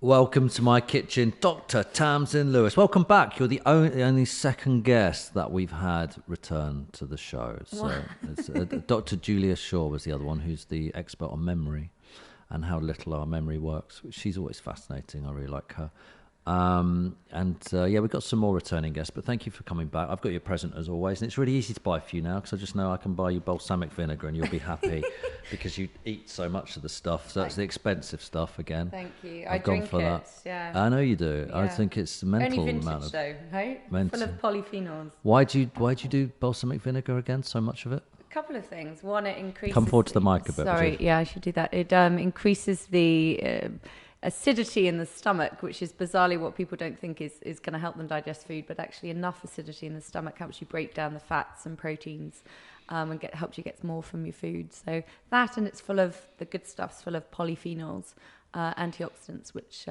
Welcome to my kitchen, Dr. Tamsin Lewis. Welcome back. You're the only second guest that we've had return to the show. So it's, Dr. Julia Shaw was the other one, who's the expert on memory and how little our memory works. She's always fascinating. I really like her. We've got some more returning guests, but thank you for coming back. I've got your present as always, and it's really easy to buy for you now because I just know I can buy you balsamic vinegar and you'll be happy because you eat so much of the stuff. So that's the expensive stuff again. Thank you. I've gone drink for it. that. Yeah. I know you do. Yeah. I think it's a mental Only vintage amount of. though, right? Mental. Full of polyphenols. Why do you do balsamic vinegar again? So much of it. A couple of things. One, it increases. Come forward to the mic a bit. Sorry, yeah, I should do that. It increases the acidity in the stomach, which is bizarrely what people don't think is going to help them digest food, but actually enough acidity in the stomach helps you break down the fats and proteins and helps you get more from your food. So that, and it's full of the good stuff's full of polyphenols, antioxidants, which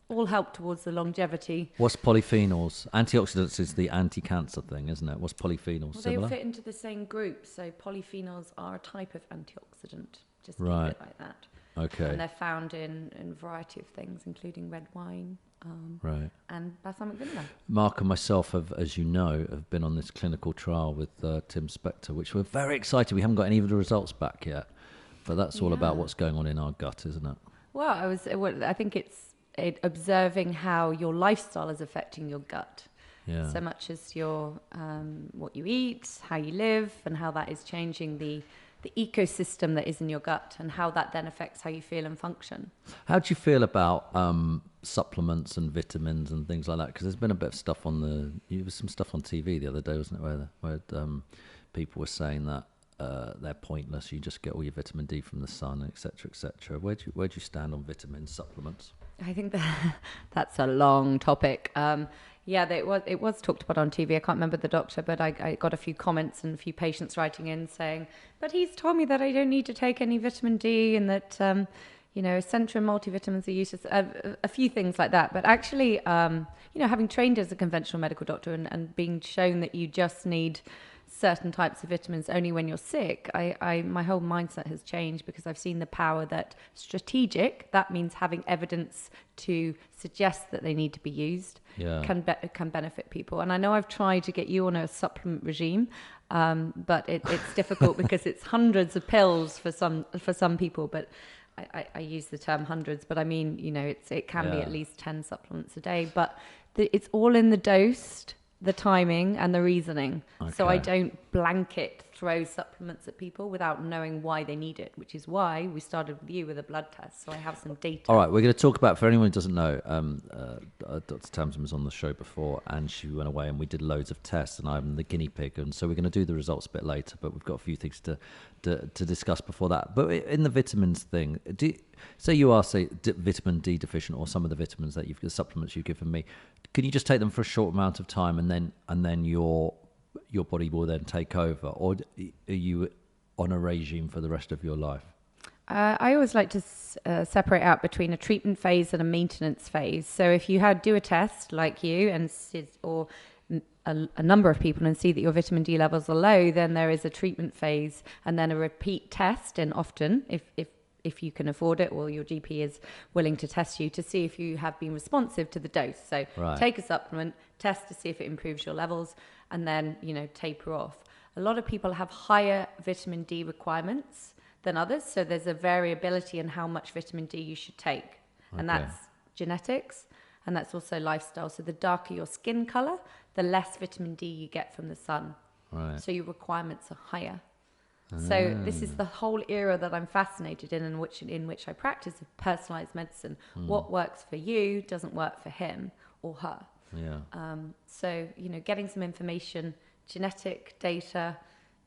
all help towards the longevity. What's polyphenols? Antioxidants is the anti-cancer thing, isn't it? What's polyphenols? Well, similar? they fit into the same group. So polyphenols are a type of antioxidant. Just keep Right. it like that. Okay. And they're found in a variety of things, including red wine Right. and balsamic vinegar. Mark and myself have, as you know, have been on this clinical trial with Tim Spector, which we're very excited. We haven't got any of the results back yet, but that's all about what's going on in our gut, isn't it? Well, I think it's observing how your lifestyle is affecting your gut. Yeah. So much as your what you eat, how you live, and how that is changing the ecosystem that is in your gut, and how that then affects how you feel and function. How do you feel about supplements and vitamins and things like that? Because there's been a bit of stuff there was some stuff on TV the other day, wasn't it, where people were saying that they're pointless. You just get all your vitamin D from the sun, etc., etc. Where do you stand on vitamin supplements? I think that's a long topic. It was talked about on TV. I can't remember the doctor, but I got a few comments and a few patients writing in saying, but he's told me that I don't need to take any vitamin D and that, essential multivitamins are useless, a few things like that. But actually, having trained as a conventional medical doctor and being shown that you just need certain types of vitamins only when you're sick, my whole mindset has changed because I've seen the power that strategic, that means having evidence to suggest that they need to be used, can benefit people. And I know I've tried to get you on a supplement regime, but it's difficult because it's hundreds of pills for some people, but I use the term hundreds, but I mean, it can be at least 10 supplements a day, but it's all in the dose, the timing and the reasoning. Okay. So I don't blanket throw supplements at people without knowing why they need it, which is why we started with you with a blood test. So I have some data. All right, we're going to talk about, for anyone who doesn't know, Dr. Tamsin was on the show before and she went away and we did loads of tests and I'm the guinea pig. And so we're going to do the results a bit later, but we've got a few things to discuss before that. But in the vitamins thing, say you are, vitamin D deficient or some of the vitamins that the supplements you've given me, can you just take them for a short amount of time and then your body will then take over, or are you on a regime for the rest of your life? I always like to separate out between a treatment phase and a maintenance phase. So if you do a test like you or a number of people and see that your vitamin D levels are low, then there is a treatment phase and then a repeat test. And often, if you can afford it or your GP is willing to test you to see if you have been responsive to the dose. So take a supplement, test to see if it improves your levels, and then, taper off. A lot of people have higher vitamin D requirements than others. So there's a variability in how much vitamin D you should take. Okay. And that's genetics and that's also lifestyle. So the darker your skin color, the less vitamin D you get from the sun. Right. So your requirements are higher. So this is the whole era that I'm fascinated in which I practice of personalized medicine. What works for you doesn't work for him or her. Yeah. So, getting some information, genetic data,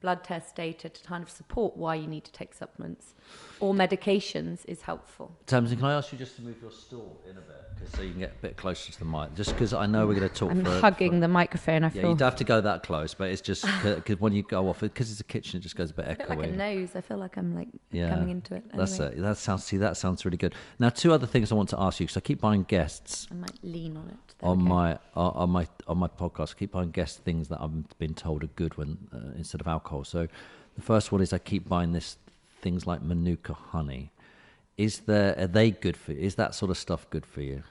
blood test data to kind of support why you need to take supplements or medications is helpful. Tamsin, can I ask you just to move your stool in a bit, so you can get a bit closer to the mic? Just because I know we're going to talk. I'm hugging the microphone. I feel. Yeah, you don't have to go that close, but it's just because when you go off, because it's a kitchen, it just goes a bit echoey. I feel like a nose. I feel like I'm coming into it. Anyway. That's it. That sounds really good. Now, two other things I want to ask you because I keep buying guests. I might lean on it. On my podcast, I keep buying guest things that I've been told are good instead of alcohol. So the first one is I keep buying things like Manuka Honey. Are they good for you? Is that sort of stuff good for you?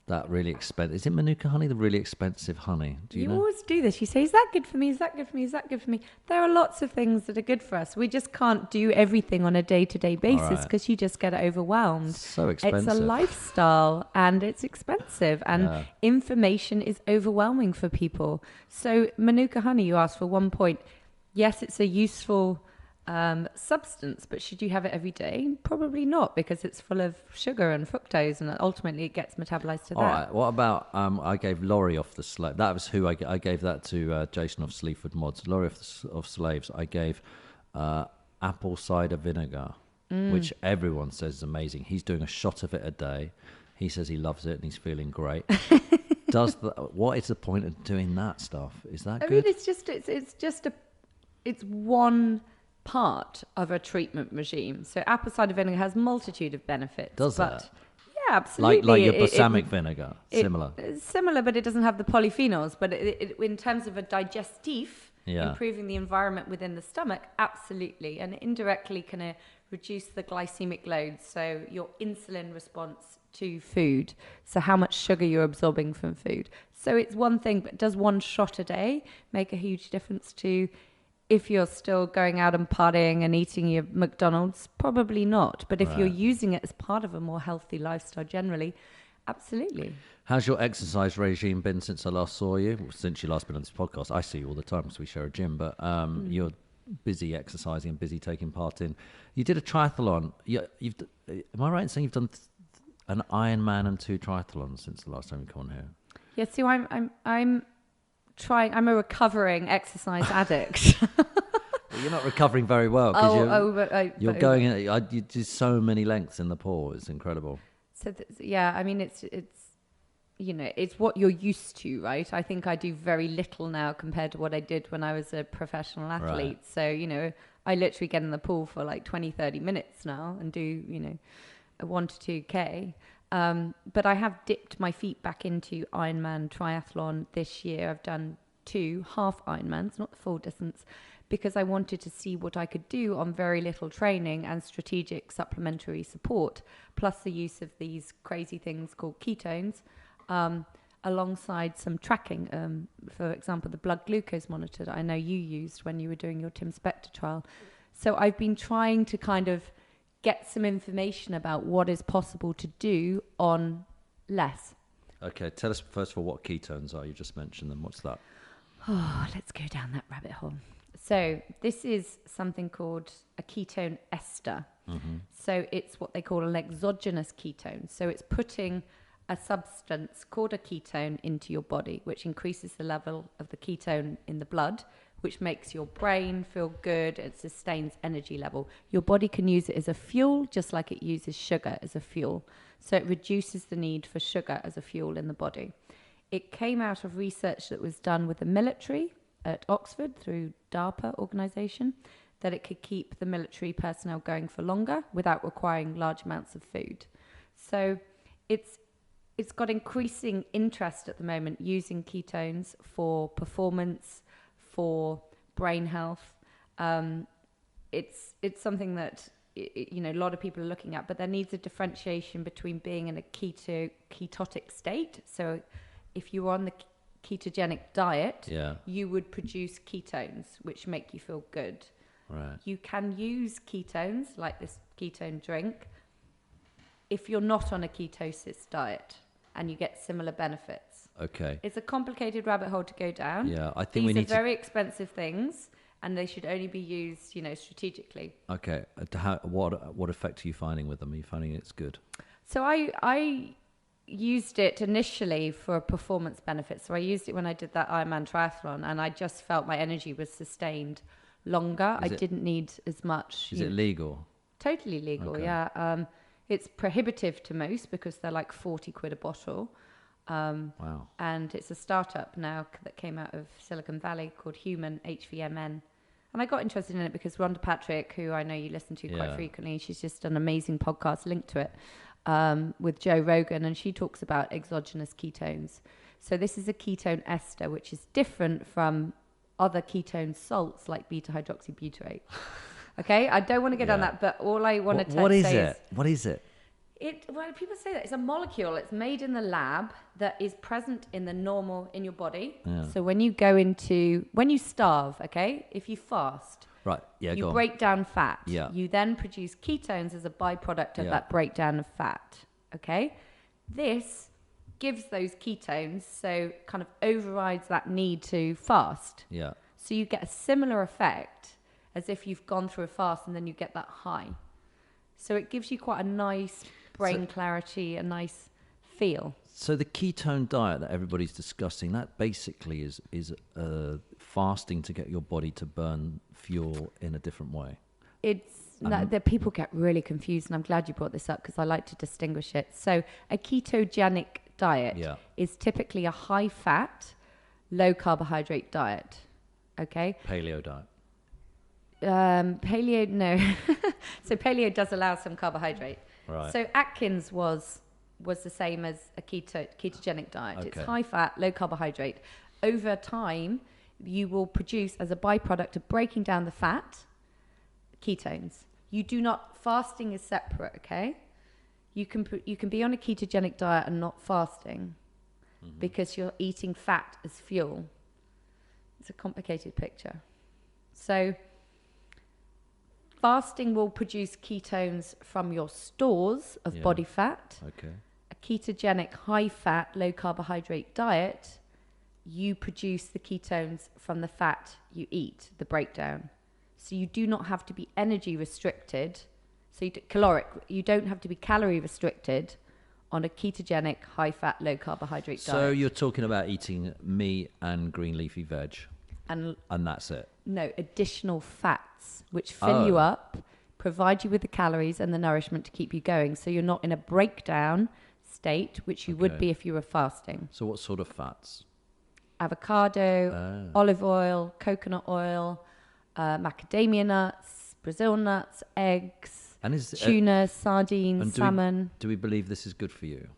That really expensive. Is it Manuka honey, the really expensive honey? Do you know? always do this. You say, is that good for me? Is that good for me? Is that good for me? There are lots of things that are good for us. We just can't do everything on a day-to-day basis right. because you just get overwhelmed. So expensive. It's a lifestyle and it's expensive, and information is overwhelming for people. So Manuka honey, you asked for 1 point. Yes, it's a useful substance, but should you have it every day? Probably not, because it's full of sugar and fructose, and ultimately it gets metabolized to All that. right. What about I gave Laurie off the slave. That was who I gave that to. Jason off Sleaford Mods. Laurie off Slaves. I gave apple cider vinegar, which everyone says is amazing. He's doing a shot of it a day. He says he loves it and he's feeling great. What is the point of doing that stuff? Is that good? I mean, it's one part of a treatment regime. So apple cider vinegar has multitude of benefits. Does that? Yeah, absolutely. Like your balsamic vinegar, similar. It's similar, but it doesn't have the polyphenols. But in terms of a digestif, improving the environment within the stomach, absolutely. And indirectly can reduce the glycemic load, so your insulin response to food. So how much sugar you're absorbing from food. So it's one thing, but does one shot a day make a huge difference to if you're still going out and partying and eating your McDonald's? Probably not. But if you're using it as part of a more healthy lifestyle generally, absolutely. How's your exercise regime been since I last saw you? Since you last been on this podcast? I see you all the time because we share a gym, but you're busy exercising and busy taking part in. You did a triathlon. Am I right in saying you've done an Ironman and 2 triathlons since the last time you come on here? Yeah, so I'm a recovering exercise addict. Well, you're not recovering very well because you're going in. You do so many lengths in the pool. It's incredible. So I mean, it's it's what you're used to, right? I think I do very little now compared to what I did when I was a professional athlete. Right. So I literally get in the pool for like 20-30 minutes now and do a 1 to 2K. But I have dipped my feet back into Ironman triathlon this year. I've done 2 half Ironmans, not the full distance, because I wanted to see what I could do on very little training and strategic supplementary support, plus the use of these crazy things called ketones, alongside some tracking. For example, the blood glucose monitor that I know you used when you were doing your Tim Spector trial. So I've been trying to kind of get some information about what is possible to do on less. Okay, tell us first of all what ketones are. You just mentioned them. What's that? Oh, let's go down that rabbit hole. So this is something called a ketone ester. Mm-hmm. So it's what they call an exogenous ketone. So it's putting a substance called a ketone into your body, which increases the level of the ketone in the blood, which makes your brain feel good. It sustains energy level. Your body can use it as a fuel, just like it uses sugar as a fuel. So it reduces the need for sugar as a fuel in the body. It came out of research that was done with the military at Oxford through DARPA organization, that it could keep the military personnel going for longer without requiring large amounts of food. So it's got increasing interest at the moment using ketones for performance, for brain health. It's something that a lot of people are looking at, but there needs a differentiation between being in a ketotic state. So if you were on the ketogenic diet, you would produce ketones, which make you feel good. Right. You can use ketones, like this ketone drink, if you're not on a ketosis diet, and you get similar benefits. Okay. It's a complicated rabbit hole to go down. Yeah, I think these are very expensive things, and they should only be used, strategically. Okay. What effect are you finding with them? Are you finding it's good? So I used it initially for a performance benefit. So I used it when I did that Ironman triathlon, and I just felt my energy was sustained longer. I didn't need as much. Is it legal? Totally legal, okay. Yeah. It's prohibitive to most because they're like 40 quid a bottle. Wow. And it's a startup now that came out of Silicon Valley called Human, HVMN. And I got interested in it because Rhonda Patrick, who I know you listen to quite frequently, she's just an amazing podcast linked to it with Joe Rogan, and she talks about exogenous ketones. So this is a ketone ester, which is different from other ketone salts like beta-hydroxybutyrate. Okay, I don't want to go down that, but all I want to What is say it? What is it? Well, people say that it's a molecule. It's made in the lab that is present in your body. Yeah. So when you starve, okay, if you fast, Right. Yeah. you break down fat. Yeah. You then produce ketones as a byproduct of that breakdown of fat. Okay, this gives those ketones, so kind of overrides that need to fast. Yeah. So you get a similar effect as if you've gone through a fast, and then you get that high. So it gives you quite a nice brain clarity, a nice feel. So the ketone diet that everybody's discussing, that basically is fasting to get your body to burn fuel in a different way. That people get really confused, and I'm glad you brought this up because I like to distinguish it. So a ketogenic diet is typically a high-fat, low-carbohydrate diet. Okay. Paleo diet. Paleo, no. So paleo does allow some carbohydrate. Right. So Atkins was the same as a ketogenic diet. Okay. It's high fat, low carbohydrate. Over time, you will produce, as a byproduct of breaking down the fat, ketones. Fasting is separate, okay? You can be on a ketogenic diet and not fasting because you're eating fat as fuel. It's a complicated picture. So fasting will produce ketones from your stores of body fat. Okay. A ketogenic, high-fat, low-carbohydrate diet, you produce the ketones from the fat you eat, the breakdown. So you do not have to be energy restricted. So you don't have to be calorie restricted on a ketogenic, high-fat, low-carbohydrate diet. So you're talking about eating meat and green leafy veg, and that's it? No, additional fats, which fill you up, provide you with the calories and the nourishment to keep you going. So you're not in a breakdown state, which you would be if you were fasting. So what sort of fats? Avocado, olive oil, coconut oil, macadamia nuts, Brazil nuts, eggs, tuna, sardines, salmon. Do we believe this is good for you?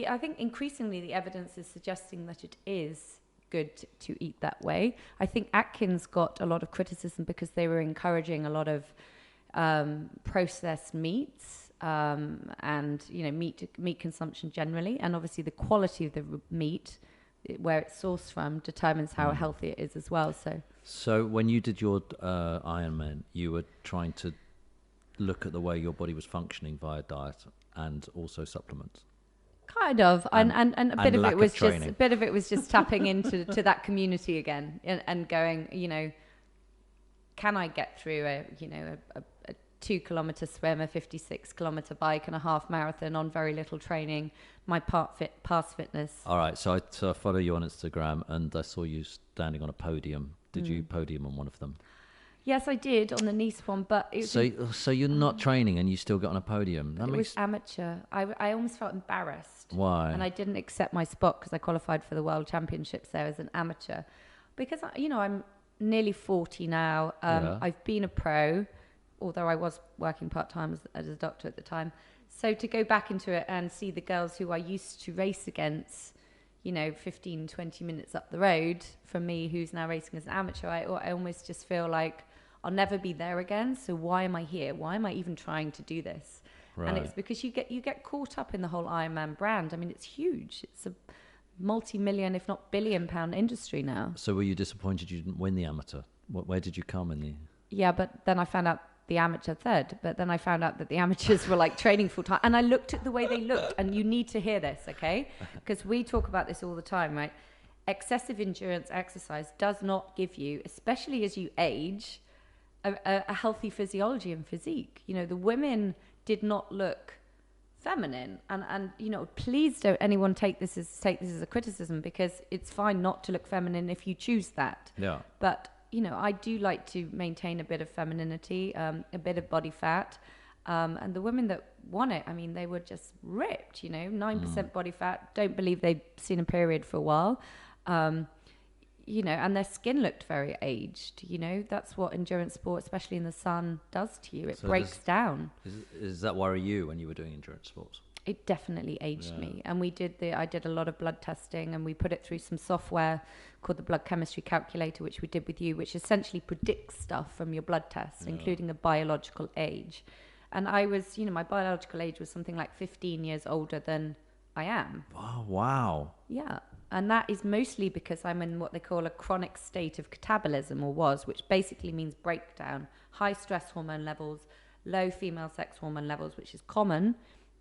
I think increasingly the evidence is suggesting that it is good to eat that way. I think Atkins got a lot of criticism because they were encouraging a lot of processed meats and meat consumption generally, and obviously the quality of the meat, where it's sourced from, determines how healthy it is as well. So when you did your Ironman, you were trying to look at the way your body was functioning via diet and also supplements. Kind of, and a bit of it was just tapping into that community again and going, can I get through a 2-kilometer swim, a 56-kilometer bike, and a half marathon on very little training? My past fitness. All right, so I follow you on Instagram, and I saw you standing on a podium. Did you podium on one of them? Yes, I did on the Nice one, but it was so you're not training and you still got on a podium. It was amateur. I almost felt embarrassed. Why? And I didn't accept my spot because I qualified for the World Championships there as an amateur, because I'm nearly 40 now. I've been a pro, although I was working part-time as a doctor at the time. So to go back into it and see the girls who I used to race against, 15, 20 minutes up the road from me, who's now racing as an amateur, I almost just feel like I'll never be there again. So why am I here? Why am I even trying to do this? Right. And it's because you get caught up in the whole Ironman brand. I mean, it's huge. It's a multi-million, if not billion-pound industry now. So were you disappointed you didn't win the amateur? Where did you come in the... Yeah, but then I found out the amateur third. But then I found out that the amateurs were like training full time. And I looked at the way they looked. And you need to hear this, okay? Because we talk about this all the time, right? Excessive endurance exercise does not give you, especially as you age, a healthy physiology and physique. The women did not look feminine, and please don't anyone take this as a criticism, because it's fine not to look feminine if you choose that. Yeah. But I do like to maintain a bit of femininity, a bit of body fat, and the women that won it, I mean, they were just ripped. 9% body fat. Don't believe they'd seen a period for a while. And their skin looked very aged. That's what endurance sport, especially in the sun, does to you. It breaks down. Does that worry you when you were doing endurance sports? It definitely aged me. And I did a lot of blood testing, and we put it through some software called the blood chemistry calculator, which we did with you, which essentially predicts stuff from your blood tests, including a biological age. And I was, my biological age was something like 15 years older than I am. Oh, wow. Yeah. And that is mostly because I'm in what they call a chronic state of catabolism, or was, which basically means breakdown, high stress hormone levels, low female sex hormone levels, which is common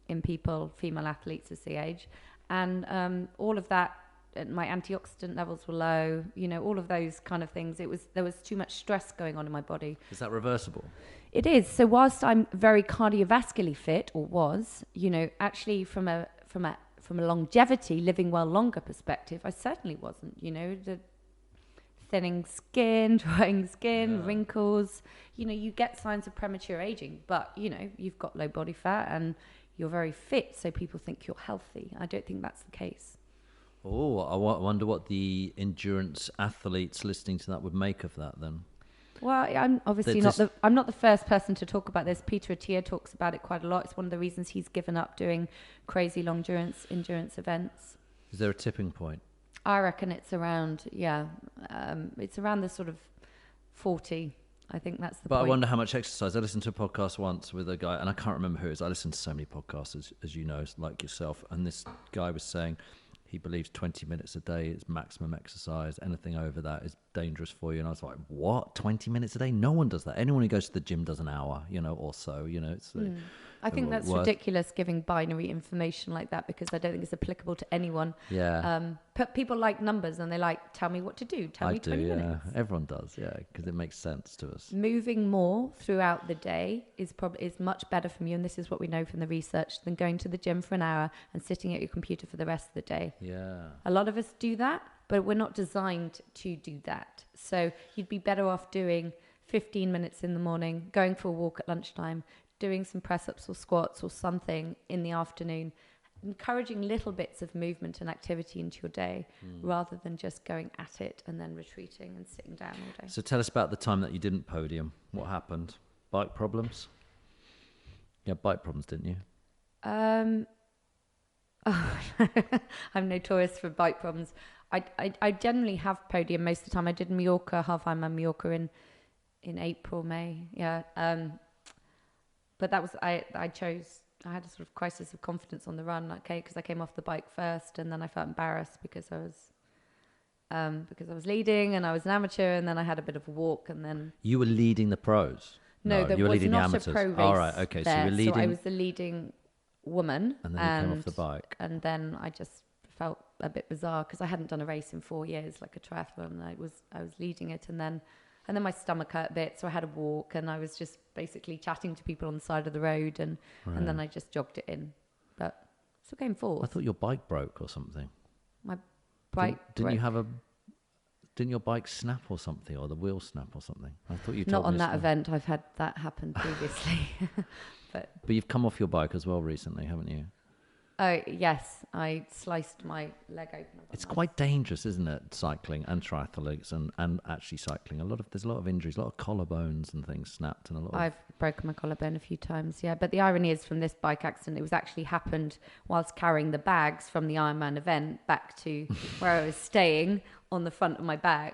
in female athletes as they age. And all of that, my antioxidant levels were low, all of those kind of things. There was too much stress going on in my body. Is that reversible? It is. So whilst I'm very cardiovascularly fit, or was, actually from a longevity, living well longer perspective, I certainly wasn't. The thinning skin, drying skin, wrinkles. You get signs of premature aging, but you've got low body fat and you're very fit, so people think you're healthy. I don't think that's the case. Oh, I wonder what the endurance athletes listening to that would make of that then. Well, I'm obviously I'm not the first person to talk about this. Peter Attia talks about it quite a lot. It's one of the reasons he's given up doing crazy long endurance events. Is there a tipping point? I reckon it's around, it's around the sort of 40. I think that's the point. But I wonder how much exercise. I listened to a podcast once with a guy, and I can't remember who it is. I listen to so many podcasts, as you know, like yourself. And this guy was saying he believes 20 minutes a day is maximum exercise. Anything over that is dangerous for you. And I was like, what? 20 minutes a day? No one does that. Anyone who goes to the gym does an hour, or so. It's. I think that's ridiculous, giving binary information like that, because I don't think it's applicable to anyone. Yeah. But people like numbers, and they like, tell me what to do. Tell me 20 minutes. Everyone does, because it makes sense to us. Moving more throughout the day is much better for you, and this is what we know from the research, than going to the gym for an hour and sitting at your computer for the rest of the day. Yeah. A lot of us do that, but we're not designed to do that. So you'd be better off doing 15 minutes in the morning, going for a walk at lunchtime, doing some press-ups or squats or something in the afternoon, encouraging little bits of movement and activity into your day, rather than just going at it and then retreating and sitting down all day. So tell us about the time that you didn't podium. What happened? Bike problems? Yeah, bike problems, didn't you? I'm notorious for bike problems. I generally have podium most of the time. I did Mallorca, half Ironman Mallorca in April, May. Yeah. But that was, I had a sort of crisis of confidence on the run, because I came off the bike first, and then I felt embarrassed because I was leading and I was an amateur, and then I had a bit of a walk, and then... You were leading the pros? No, there you were was leading not the amateurs. A pro race. All right, okay, there, so you were leading... So I was the leading woman. And then you came off the bike. And then I just felt a bit bizarre, because I hadn't done a race in 4 years, like a triathlon, and I was leading it, and then my stomach hurt a bit, so I had a walk, and I was just basically chatting to people on the side of the road, and then I just jogged it in. But still came fourth. I thought your bike broke or something. My bike broke. Didn't your bike snap or something, or the wheel snap or something? I thought you told Not me on that event. I've had that happen previously. But you've come off your bike as well recently, haven't you? Oh, yes. I sliced my leg open. It's quite dangerous, isn't it? Cycling and triathletes and actually cycling. There's a lot of injuries, a lot of collarbones and things snapped, and I've broken my collarbone a few times, yeah. But the irony is, from this bike accident, it was actually happened whilst carrying the bags from the Ironman event back to where I was staying on the front of my bike,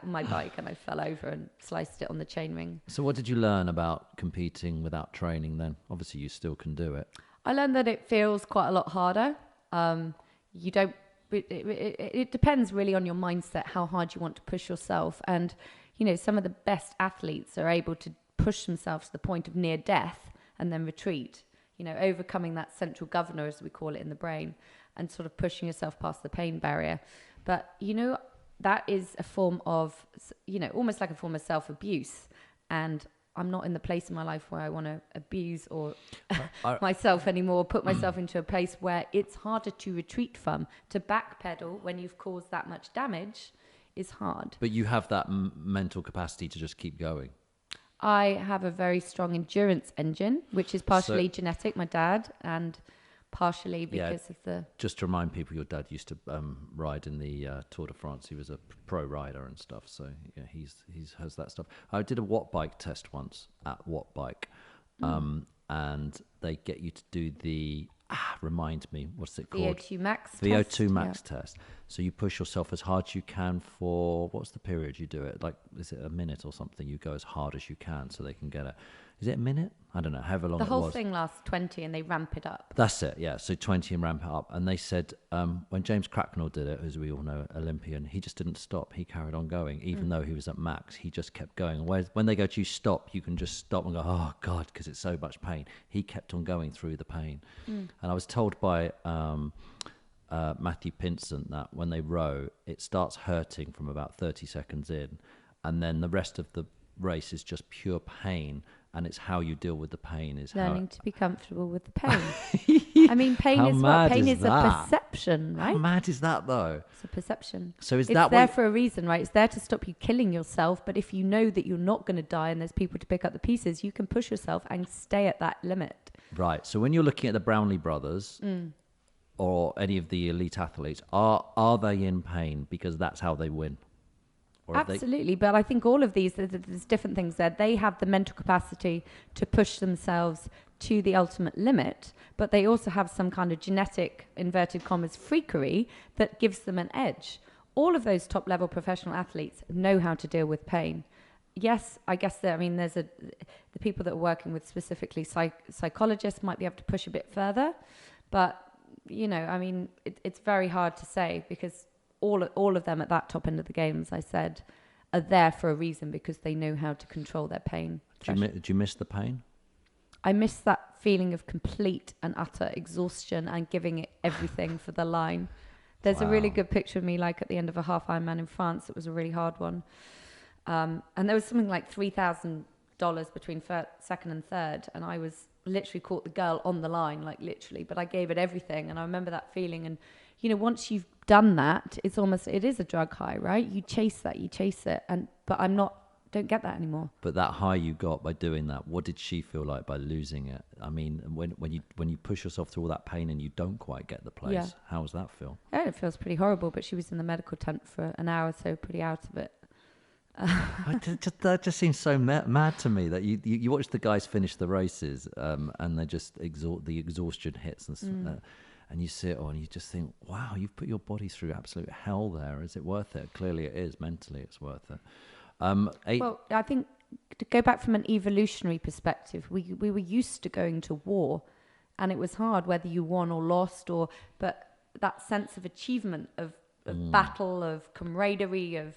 and I fell over and sliced it on the chainring. So what did you learn about competing without training then? Obviously you still can do it. I learned that it feels quite a lot harder. You don't. It depends really on your mindset, how hard you want to push yourself. And some of the best athletes are able to push themselves to the point of near death and then retreat. Overcoming that central governor, as we call it in the brain, and sort of pushing yourself past the pain barrier. But that is a form of, almost like a form of self-abuse. And I'm not in the place in my life where I want to abuse or myself anymore, put myself into a place where it's harder to retreat from. To backpedal when you've caused that much damage is hard. But you have that mental capacity to just keep going. I have a very strong endurance engine, which is partially genetic, my dad, and partially because of the... Just to remind people, your dad used to ride in the Tour de France. He was a pro rider and stuff, so yeah, he's has that stuff. I did a watt bike test once at Watt Bike, and they get you to do the remind me, what's it called? VO2 max VO2 test, max test. So you push yourself as hard as you can for, what's the period you do it? Like, is it a minute or something? You go as hard as you can so they can get it. Is it a minute? I don't know, however long it was. The whole thing lasts 20 and they ramp it up. That's it, yeah. So 20 and ramp it up. And they said when James Cracknell did it, as we all know, Olympian, he just didn't stop. He carried on going. Even though he was at max, he just kept going. Whereas when they go to you stop, you can just stop and go, oh, God, because it's so much pain. He kept on going through the pain. And I was told by Matthew Pinsent that when they row, it starts hurting from about 30 seconds in. And then the rest of the race is just pure pain. And it's how you deal with the pain is learning to be comfortable with the pain. I mean, pain is what? Pain is a perception, right? How mad is that, though? It's a perception. So it's there for a reason, right? It's there to stop you killing yourself. But if you know that you're not going to die and there's people to pick up the pieces, you can push yourself and stay at that limit. Right. So when you're looking at the Brownlee brothers or any of the elite athletes, are they in pain because that's how they win? Absolutely, but I think all of these, there's different things there. They have the mental capacity to push themselves to the ultimate limit, but they also have some kind of genetic, inverted commas, freakery that gives them an edge. All of those top-level professional athletes know how to deal with pain. Yes, I guess there's the people that are working with specifically psychologists might be able to push a bit further, but, I mean, it's very hard to say because all of them at that top end of the game, as I said, are there for a reason because they know how to control their pain. Do you miss the pain? I miss that feeling of complete and utter exhaustion and giving it everything for the line. There's a really good picture of me like at the end of a half Ironman in France. It was a really hard one. And there was something like $3,000 between second and third. And I was literally caught the girl on the line, like literally, but I gave it everything. And I remember that feeling. And, once you've done that, it is a drug high, right? You chase it. But don't get that anymore. But that high you got by doing that, what did she feel like by losing it? I mean, when you push yourself through all that pain and you don't quite get the place, how does that feel? Yeah, it feels pretty horrible, but she was in the medical tent for an hour, so pretty out of it. That just seems so mad to me that you watch the guys finish the races and they just the exhaustion hits and you sit on and you just think, wow, you've put your body through absolute hell there. Is it worth it? Clearly it is. Mentally it's worth it. Well, I think to go back from an evolutionary perspective, we were used to going to war and it was hard whether you won or lost but that sense of achievement of battle, of camaraderie, of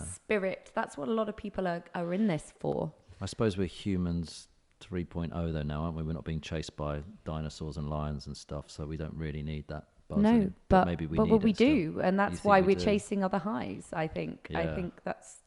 spirit, that's what a lot of people are in this for. I suppose we're humans 3.0 though now, aren't we? We're not being chased by dinosaurs and lions and stuff, so we don't really need that buzz. No, but maybe we do, and that's why we're chasing other highs, I think. I think that's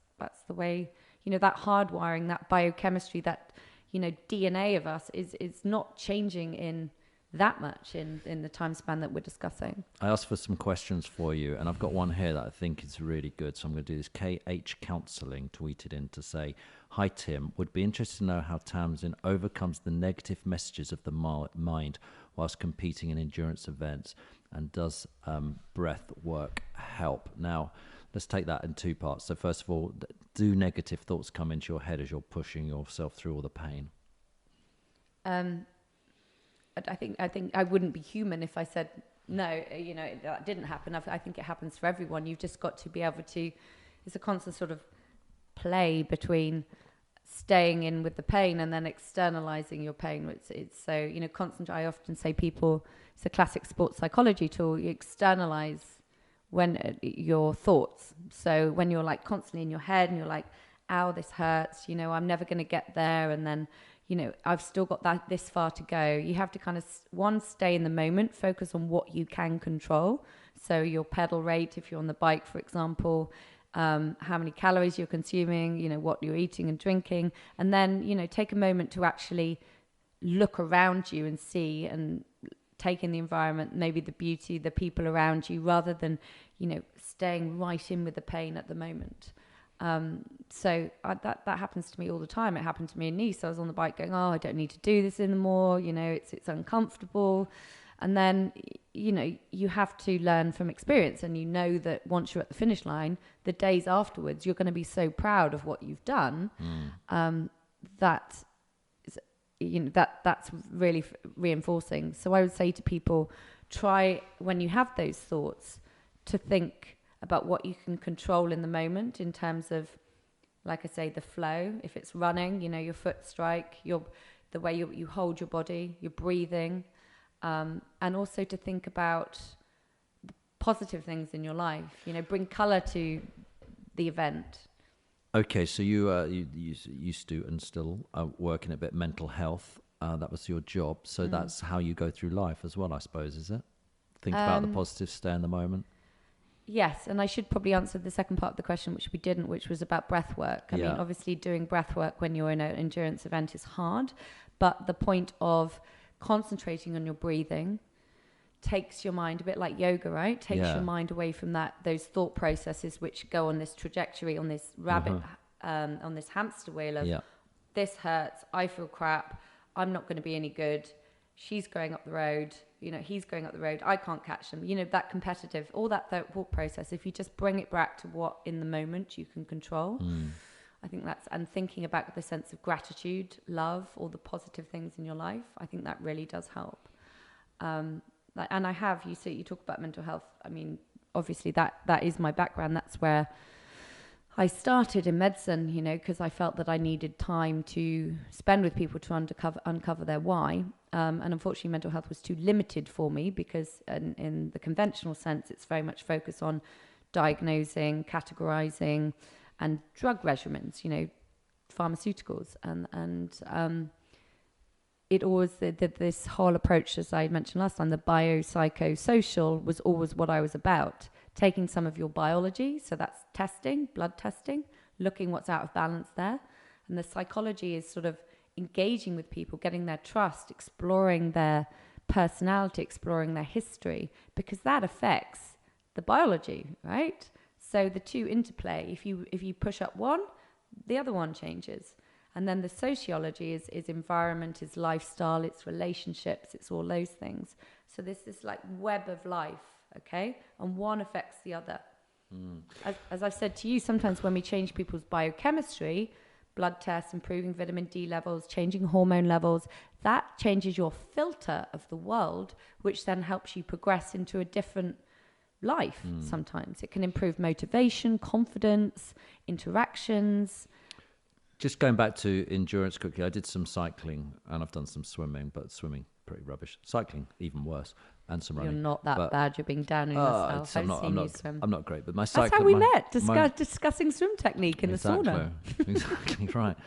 the way, that hardwiring, that biochemistry, that, DNA of us is not changing in that much in the time span that we're discussing. I asked for some questions for you, and I've got one here that I think is really good, so I'm going to do this. KH Counselling tweeted in to say, hi Tim, would be interested to know how Tamsin overcomes the negative messages of the mind whilst competing in endurance events, and does breath work help? Now, let's take that in two parts. So first of all, do negative thoughts come into your head as you're pushing yourself through all the pain? I think I wouldn't be human if I said no. That didn't happen. I think it happens for everyone. You've just got to be able to. It's a constant sort of play between staying in with the pain and then externalizing your pain. It's so constant. I often say people. It's a classic sports psychology tool. You externalize your thoughts. So when you're like constantly in your head and you're like, ow, this hurts. I'm never going to get there, and then. I've still got this far to go. You have to kind of, stay in the moment, focus on what you can control. So your pedal rate, if you're on the bike, for example, how many calories you're consuming, what you're eating and drinking. And then, take a moment to actually look around you and see and take in the environment, maybe the beauty, the people around you, rather than, staying right in with the pain at the moment. So that happens to me all the time. It happened to me in Nice. I was on the bike going, oh, I don't need to do this anymore. It's uncomfortable. And then, you have to learn from experience. And that once you're at the finish line, the days afterwards, you're going to be so proud of what you've done. That that's really reinforcing. So I would say to people, try when you have those thoughts to think about what you can control in the moment in terms of, like I say, the flow. If it's running, your foot strike, the way you hold your body, your breathing, and also to think about the positive things in your life. Bring color to the event. Okay, so you used to and still work in a bit mental health. That was your job. So that's how you go through life as well, I suppose, is it? Think about the positives, stay in the moment. Yes, and I should probably answer the second part of the question, which we didn't, which was about breath work. I mean, obviously doing breath work when you're in an endurance event is hard, but the point of concentrating on your breathing takes your mind, a bit like yoga, right? Takes your mind away from those thought processes which go on this trajectory, on this rabbit, on this hamster wheel of this hurts, I feel crap, I'm not going to be any good, she's going up the road, he's going up the road, I can't catch them. That competitive, all that thought process, if you just bring it back to what in the moment you can control, I think and thinking about the sense of gratitude, love, all the positive things in your life, I think that really does help. And I have, you talk about mental health. I mean, obviously that is my background. That's where I started in medicine, because I felt that I needed time to spend with people to uncover their why. And unfortunately, mental health was too limited for me because in the conventional sense, it's very much focused on diagnosing, categorizing, and drug regimens, pharmaceuticals. And it always, this whole approach, as I mentioned last time, the biopsychosocial was always what I was about. Taking some of your biology, so that's testing, blood testing, looking what's out of balance there. And the psychology is sort of engaging with people, getting their trust, exploring their personality, exploring their history, because that affects the biology, right? So the two interplay. If you push up one, the other one changes. And then the sociology is environment, is lifestyle, it's relationships, it's all those things. So there's this like web of life, okay? And one affects the other. As I've said to you, sometimes when we change people's biochemistry, blood tests, improving vitamin D levels, changing hormone levels, that changes your filter of the world, which then helps you progress into a different life. Sometimes it can improve motivation, confidence, interactions. Just going back to endurance quickly, I did some cycling and I've done some swimming, but swimming pretty rubbish. Cycling even worse, and some running. You're not that bad. You're being down on yourself. I'm not great, but my cycling. That's how we met, discussing swim technique in the sauna. Exactly right.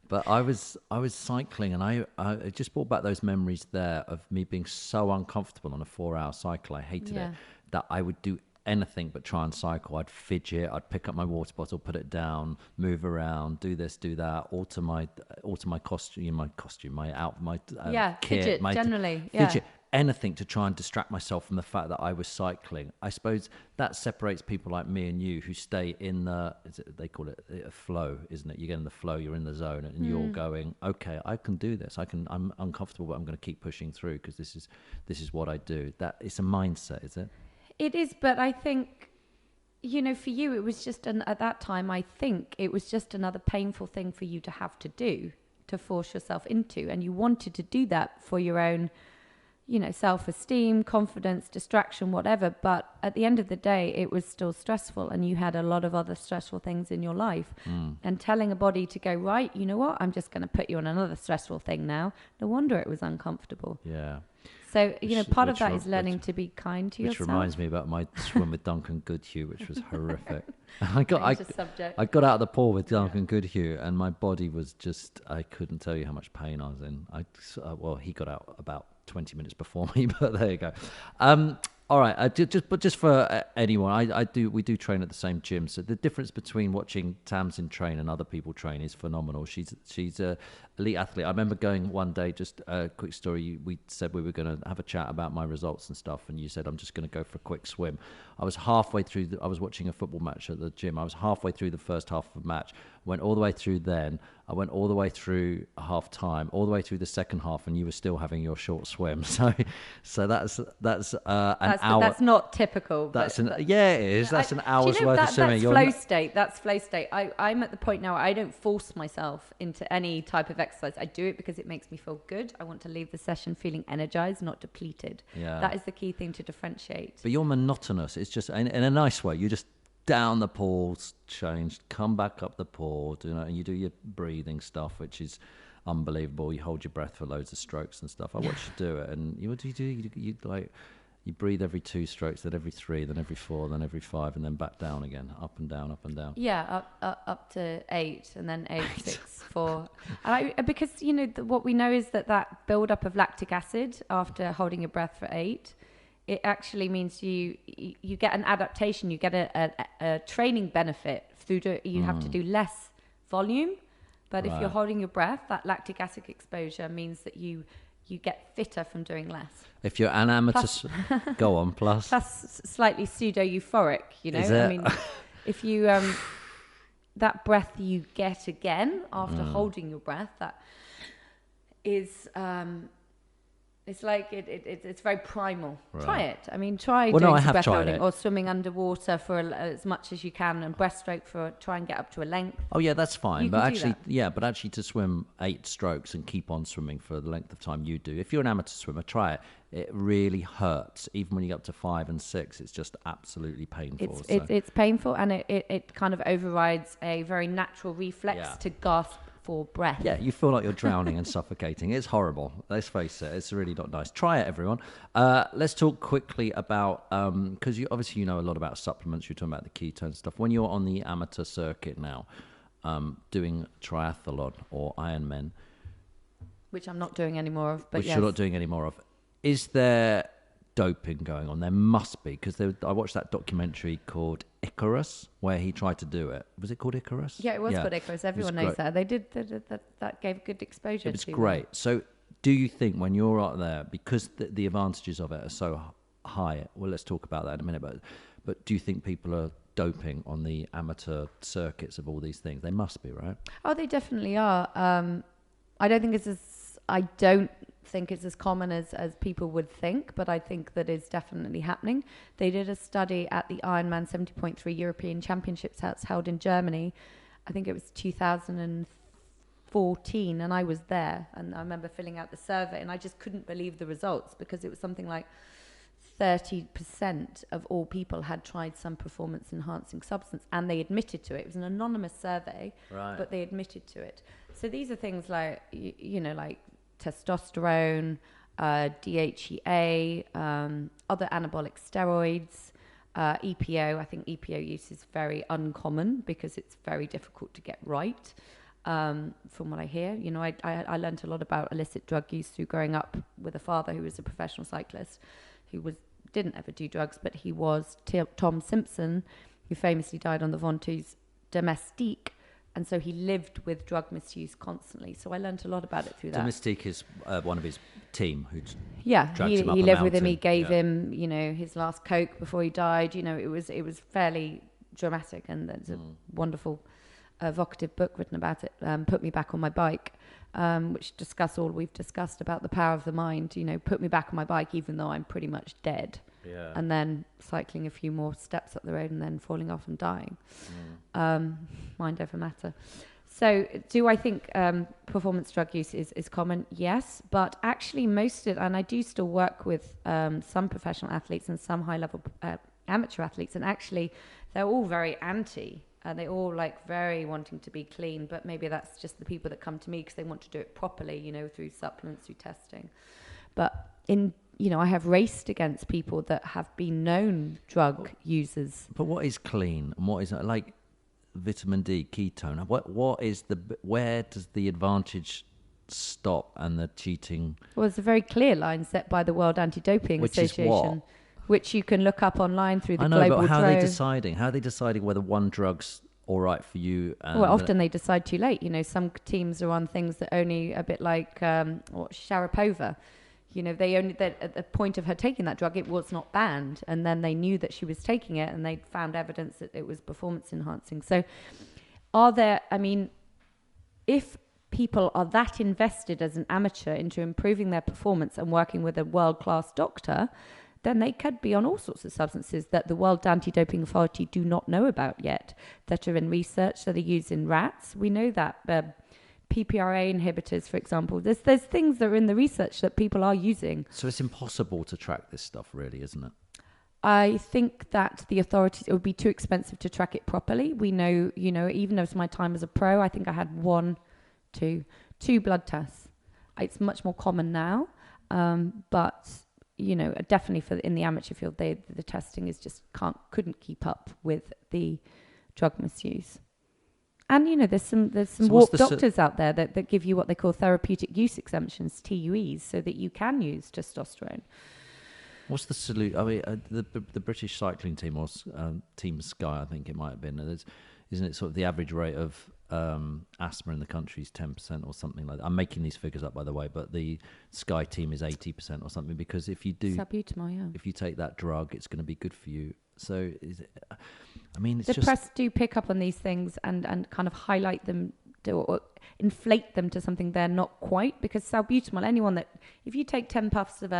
But I was cycling, and I just brought back those memories there of me being so uncomfortable on a 4-hour cycle. I hated it. That I would do anything but try and cycle. I'd fidget, I'd pick up my water bottle, put it down, move around, do this, do that, alter my costume, kit, fidget, generally, fidget, anything to try and distract myself from the fact that I was cycling. I suppose that separates people like me and you who stay in they call it a flow, isn't it? You get in the flow, you're in the zone, and you're going, okay, I can do this. I'm uncomfortable, but I'm going to keep pushing through because this is what I do. That it's a mindset, is it? It is, but I think, for you, it was just at that time, I think it was just another painful thing for you to have to do, to force yourself into. And you wanted to do that for your own, self-esteem, confidence, distraction, whatever. But at the end of the day, it was still stressful and you had a lot of other stressful things in your life. And telling a body to go, right, you know what, I'm just going to put you on another stressful thing now. No wonder it was uncomfortable. Yeah. So, part of that is learning to be kind to yourself. Which reminds me about my swim with Duncan Goodhue, which was horrific. I got out of the pool with Duncan Goodhue, and my body was just, I couldn't tell you how much pain I was in. He got out about 20 minutes before me, but there you go. All right, just for anyone, we do train at the same gym. So the difference between watching Tamsin train and other people train is phenomenal. She's a elite athlete. I remember going one day, just a quick story. We said we were going to have a chat about my results and stuff, and you said I'm just going to go for a quick swim. I was halfway through. I was watching a football match at the gym. I was halfway through the first half of the match. went all the way through then. I went all the way through half time, all the way through the second half, and you were still having your short swim. So that's an hour. That's not typical. Yeah, it is. That's an hour's worth of swimming. That's flow state. That's flow state. I'm at the point now where I don't force myself into any type of exercise. I do it because it makes me feel good. I want to leave the session feeling energized, not depleted. Yeah. That is the key thing to differentiate. But you're monotonous. It's just in a nice way. You just down the pool, changed, come back up the pool, and you do your breathing stuff, which is unbelievable. You hold your breath for loads of strokes and stuff. I watch you do it, and you breathe every 2 strokes, then every 3, then every 4, then every 5, and then back down again, up and down, up and down. Yeah, up to 8, and then 8, 6, 4. Because what we know is that build up of lactic acid after holding your breath for 8. It actually means you get an adaptation, you get a training benefit you have to do less volume, but if you're holding your breath, that lactic acid exposure means that you get fitter from doing less. If you're an amateur, go on, plus slightly pseudo euphoric, Is it? I mean, if you that breath you get again after holding your breath, that is. It's like it's very primal. Right. Try it. I mean, try doing some breath holding or swimming underwater for as much as you can, and breaststroke try and get up to a length. Oh yeah, that's fine. But actually to swim 8 strokes and keep on swimming for the length of time you do. If you're an amateur swimmer, try it. It really hurts. Even when you get up to 5 and 6, it's just absolutely painful. It's painful, and it kind of overrides a very natural reflex to gasp for breath. Yeah, you feel like you're drowning and suffocating. It's horrible. Let's face it. It's really not nice. Try it, everyone. Let's talk quickly about, because you know a lot about supplements. You're talking about the ketone stuff. When you're on the amateur circuit now, doing triathlon or Ironman, which I'm not doing anymore of, but which you're not doing any more of, is there doping going on? There must be, because I watched that documentary called Icarus, where he tried to do it. Was it called Icarus? Yeah, it was called Icarus. Everyone knows that. They did that gave good exposure. It was great. So do you think when you're out there, because the advantages of it are so high, well, let's talk about that in a minute, but do you think people are doping on the amateur circuits of all these things? They must be, right? Oh, they definitely are. I don't think it's as common as people would think, but I think that is definitely happening. They did a study at the Ironman 70.3 European Championships that's held in Germany. I think it was 2014, and I was there, and I remember filling out the survey, and I just couldn't believe the results, because it was something like 30% of all people had tried some performance enhancing substance, and they admitted to it. It was an anonymous survey, right, but they admitted to it. So these are things like, like testosterone, DHEA, other anabolic steroids, EPO. I think EPO use is very uncommon because it's very difficult to get right. From what I hear, I learned a lot about illicit drug use through growing up with a father who was a professional cyclist, who didn't ever do drugs, but he was Tom Simpson, who famously died on the Ventouse Domestique. And so he lived with drug misuse constantly. So I learned a lot about it through that. Domestique is one of his team who he lived with him. He gave him, his last Coke before he died. It was fairly dramatic, and there's a wonderful, evocative book written about it. Put Me Back on My Bike, which discuss all we've discussed about the power of the mind. Put me back on my bike, even though I'm pretty much dead. Yeah. And then cycling a few more steps up the road and then falling off and dying. Mind over matter. So do I think performance drug use is common? Yes, but actually and I do still work with some professional athletes and some high-level amateur athletes, and actually they're all very anti. They all very wanting to be clean, but maybe that's just the people that come to me because they want to do it properly, through supplements, through testing. But I have raced against people that have been known drug users. But what is clean, and what is like vitamin D, ketone? What is where does the advantage stop and the cheating? Well, there's a very clear line set by the World Anti-Doping Association, which you can look up online through the global but how drove. are they deciding? How are they deciding whether one drug's all right for you? Well, often they decide too late. Some teams are on things that only a bit like Sharapova. At the point of her taking that drug, it was not banned. And then they knew that she was taking it, and they found evidence that it was performance enhancing. So if people are that invested as an amateur into improving their performance and working with a world-class doctor, then they could be on all sorts of substances that the World Anti-Doping Authority do not know about yet, that are in research, that are used in rats. We know that PPRA inhibitors, for example, there's things that are in the research that people are using. So it's impossible to track this stuff, really, isn't it? I think that the authorities, it would be too expensive to track it properly. We know, even as my time as a pro, I think I had two blood tests. It's much more common now, but definitely in the amateur field, the testing is just couldn't keep up with the drug misuse. And there's some warped doctors out there that give you what they call therapeutic use exemptions, TUEs, so that you can use testosterone. What's the solution? I mean, the British cycling team, or Team Sky, I think it might have been. Isn't it sort of the average rate of asthma in the country is 10% or something like that? I'm making these figures up, by the way, but the Sky team is 80% or something, because if you do, if you take that drug, it's going to be good for you. So, it's the press do pick up on these things and kind of highlight them or inflate them to something they're not quite, because salbutamol, if you take 10 puffs of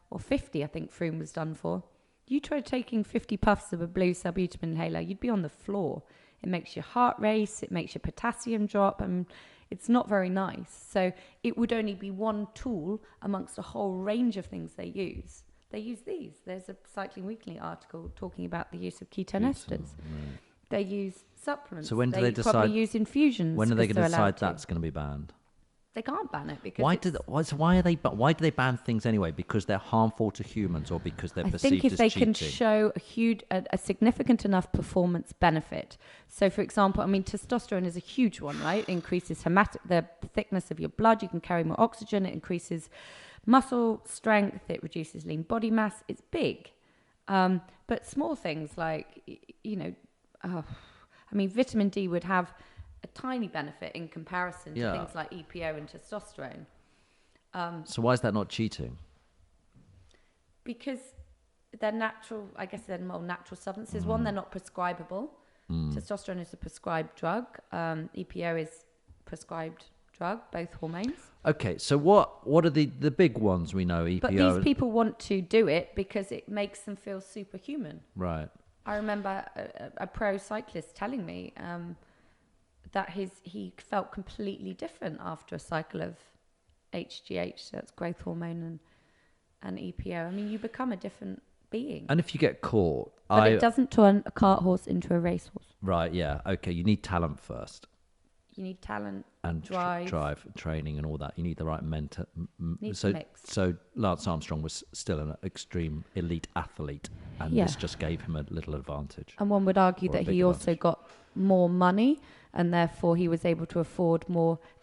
or 50, I think Froome was done for. You try taking 50 puffs of a blue salbutamol inhaler, you'd be on the floor. It makes your heart race, it makes your potassium drop, and it's not very nice. So it would only be one tool amongst a whole range of things they use. They use these. There's a Cycling Weekly article talking about the use of ketone esters. Right. They use supplements. So when do they decide? Probably use infusions. When are they going to decide that's going to be banned? They can't ban it because why do they ban things anyway? Because they're harmful to humans, or because they're perceived as cheating? I think if they can show a significant enough performance benefit. So, for example, testosterone is a huge one, right? It increases the thickness of your blood. You can carry more oxygen. It increases muscle strength. It reduces lean body mass. It's big, but small things like vitamin D would have a tiny benefit in comparison to things like EPO and testosterone. So why is that not cheating? Because they're natural, I guess they're more natural substances. One, they're not prescribable. Testosterone is a prescribed drug. EPO is prescribed drug, both hormones. Okay, so what are the big ones we know? EPO. But these people want to do it because it makes them feel superhuman. Right. I remember a pro cyclist telling me that he felt completely different after a cycle of HGH, so that's growth hormone and EPO. You become a different being. And if you get caught... But it doesn't turn a cart horse into a racehorse. Right, yeah. Okay, you need talent first. You need talent and drive, training and all that. You need the right mentor. So Lance Armstrong was still an extreme elite athlete, and this just gave him a little advantage. And one would argue that he also got more money, and therefore he was able to afford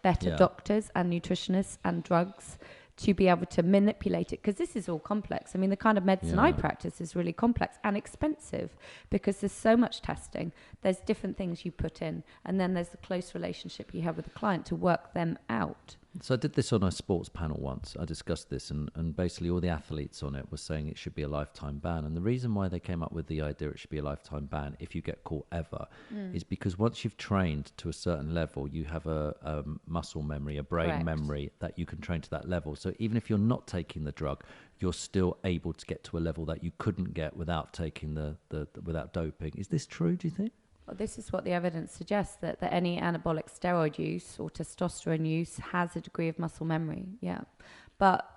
better doctors and nutritionists and drugs to be able to manipulate it, because this is all complex. The kind of medicine I practice is really complex and expensive because there's so much testing. There's different things you put in, and then there's the close relationship you have with the client to work them out. So I did this on a sports panel once. I discussed this, and basically all the athletes on it were saying it should be a lifetime ban. And the reason why they came up with the idea it should be a lifetime ban if you get caught ever is because once you've trained to a certain level, you have a muscle memory, a brain memory that you can train to that level. So even if you're not taking the drug, you're still able to get to a level that you couldn't get without taking without doping. Is this true, do you think? Well, this is what the evidence suggests, that any anabolic steroid use or testosterone use has a degree of muscle memory. Yeah. But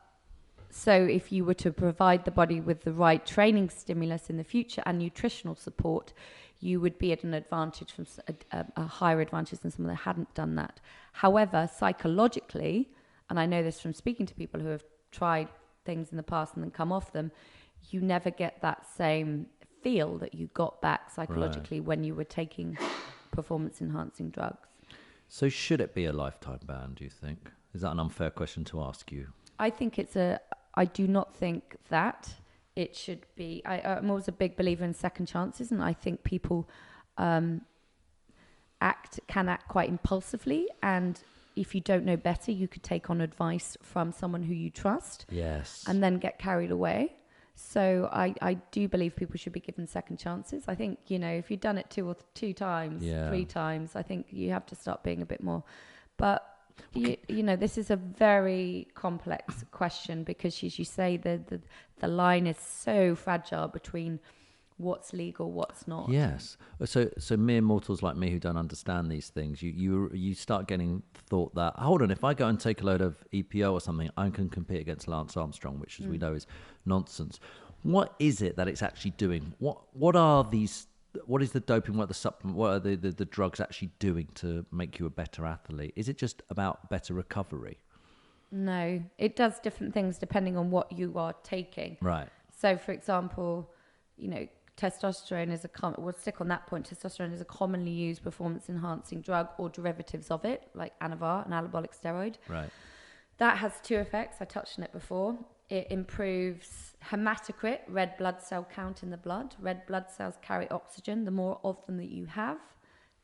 so if you were to provide the body with the right training stimulus in the future and nutritional support, you would be at an advantage, from a higher advantage than someone that hadn't done that. However, psychologically, and I know this from speaking to people who have tried things in the past and then come off them, you never get that same feel that you got back psychologically when you were taking performance enhancing drugs. So should it be a lifetime ban, do you think? Is that an unfair question to ask you? I think I do not think that it should be. I'm always a big believer in second chances, and I think people can act quite impulsively, and if you don't know better, you could take on advice from someone who you trust. Yes. And then get carried away. So I do believe people should be given second chances. I think, if you've done it two times, Yeah. 3 times, I think you have to start being a bit more. But, this is a very complex question because, as you say, the line is so fragile between what's legal, what's not. Yes. So mere mortals like me who don't understand these things, you start getting thought that, hold on, if I go and take a load of EPO or something, I can compete against Lance Armstrong, which, as we know, is nonsense. What is it that it's actually doing? What are these? What is the doping? What are the supplement? What are the drugs actually doing to make you a better athlete? Is it just about better recovery? No, it does different things depending on what you are taking. Right. So, for example, testosterone is we'll stick on that point. Testosterone is a commonly used performance-enhancing drug or derivatives of it, like Anavar, an anabolic steroid. Right. That has 2 effects. I touched on it before. It improves hematocrit, red blood cell count in the blood. Red blood cells carry oxygen. The more of them that you have,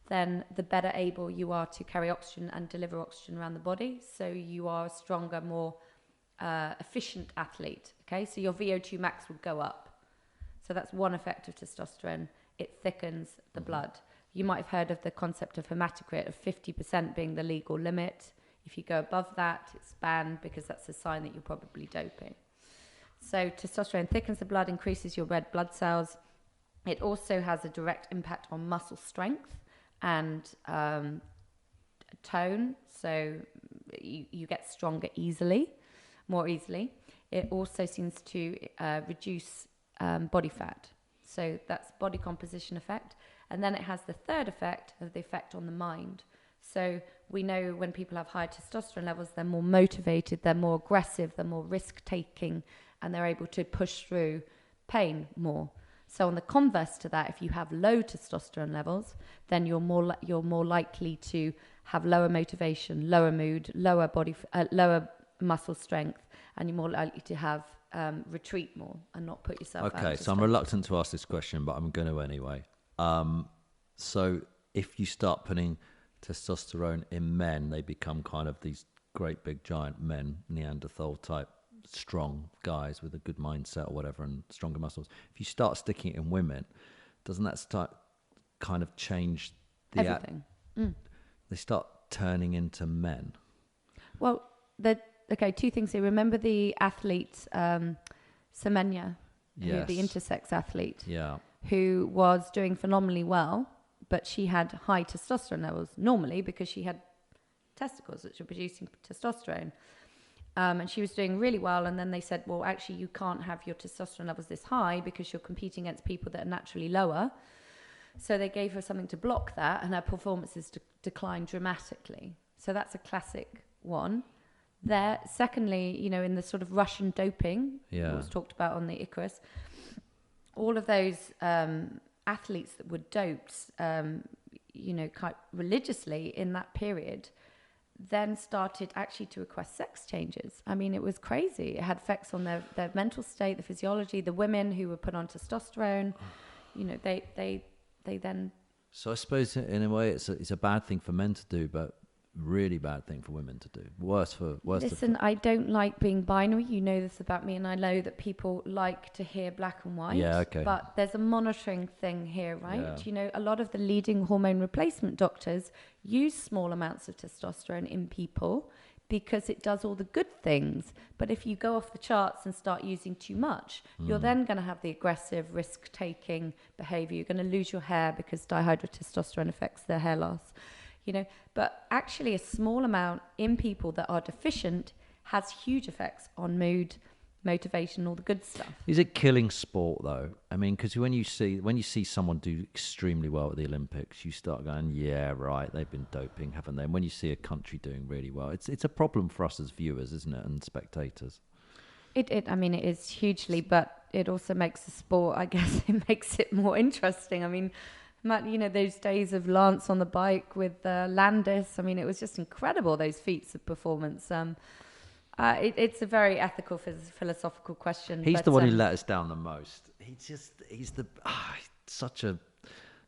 then the better able you are to carry oxygen and deliver oxygen around the body. So you are a stronger, more efficient athlete. Okay, so your VO2 max would go up. So that's one effect of testosterone. It thickens the blood. You might have heard of the concept of hematocrit, of 50% being the legal limit. If you go above that, it's banned because that's a sign that you're probably doping. So testosterone thickens the blood, increases your red blood cells. It also has a direct impact on muscle strength and tone. So you get stronger more easily. It also seems to reduce body fat. So that's body composition effect. And then it has the third effect of the effect on the mind. So we know when people have high testosterone levels, they're more motivated, they're more aggressive, they're more risk-taking, and they're able to push through pain more. So on the converse to that, if you have low testosterone levels, then you're more likely to have lower motivation, lower mood, lower muscle strength, and you're more likely to have retreat more and not put yourself out. Okay, so I'm reluctant to ask this question, but I'm going to anyway. So if you start putting testosterone in men, they become kind of these great big giant men, Neanderthal type, strong guys with a good mindset or whatever and stronger muscles. If you start sticking it in women, doesn't that start kind of change everything? They start turning into men. Well, 2 things here. Remember the athlete, Semenya, Yes. the intersex athlete, Yeah. who was doing phenomenally well, but she had high testosterone levels normally because she had testicles which were producing testosterone. And she was doing really well. And then they said, well, actually, you can't have your testosterone levels this high because you're competing against people that are naturally lower. So they gave her something to block that, and her performances declined dramatically. So that's a classic one. There. Secondly, in the sort of Russian doping that was talked about on the Icarus, all of those athletes that were doped, quite religiously in that period, then started actually to request sex changes. I mean, it was crazy. It had effects on their mental state, the physiology. The women who were put on testosterone, they then. So I suppose in a way it's a bad thing for men to do, but really bad thing for women to do. Worse. Listen, I don't like being binary. You know this about me, and I know that people like to hear black and white. Yeah, okay. But there's a monitoring thing here, right? Yeah. A lot of the leading hormone replacement doctors use small amounts of testosterone in people because it does all the good things. But if you go off the charts and start using too much, you're then going to have the aggressive, risk-taking behavior. You're going to lose your hair because dihydrotestosterone affects their hair loss. But actually a small amount in people that are deficient has huge effects on mood, motivation, all the good stuff. Is it killing sport though? I mean, because when you see someone do extremely well at the Olympics, you start going, yeah, right, they've been doping, haven't they? And when you see a country doing really well, it's a problem for us as viewers, isn't it, and spectators? It is hugely, but it also makes the sport, I guess, it makes it more interesting. I mean, those days of Lance on the bike with Landis, I mean, it was just incredible, those feats of performance. It's a very ethical, philosophical question. He's the one who let us down the most. He's such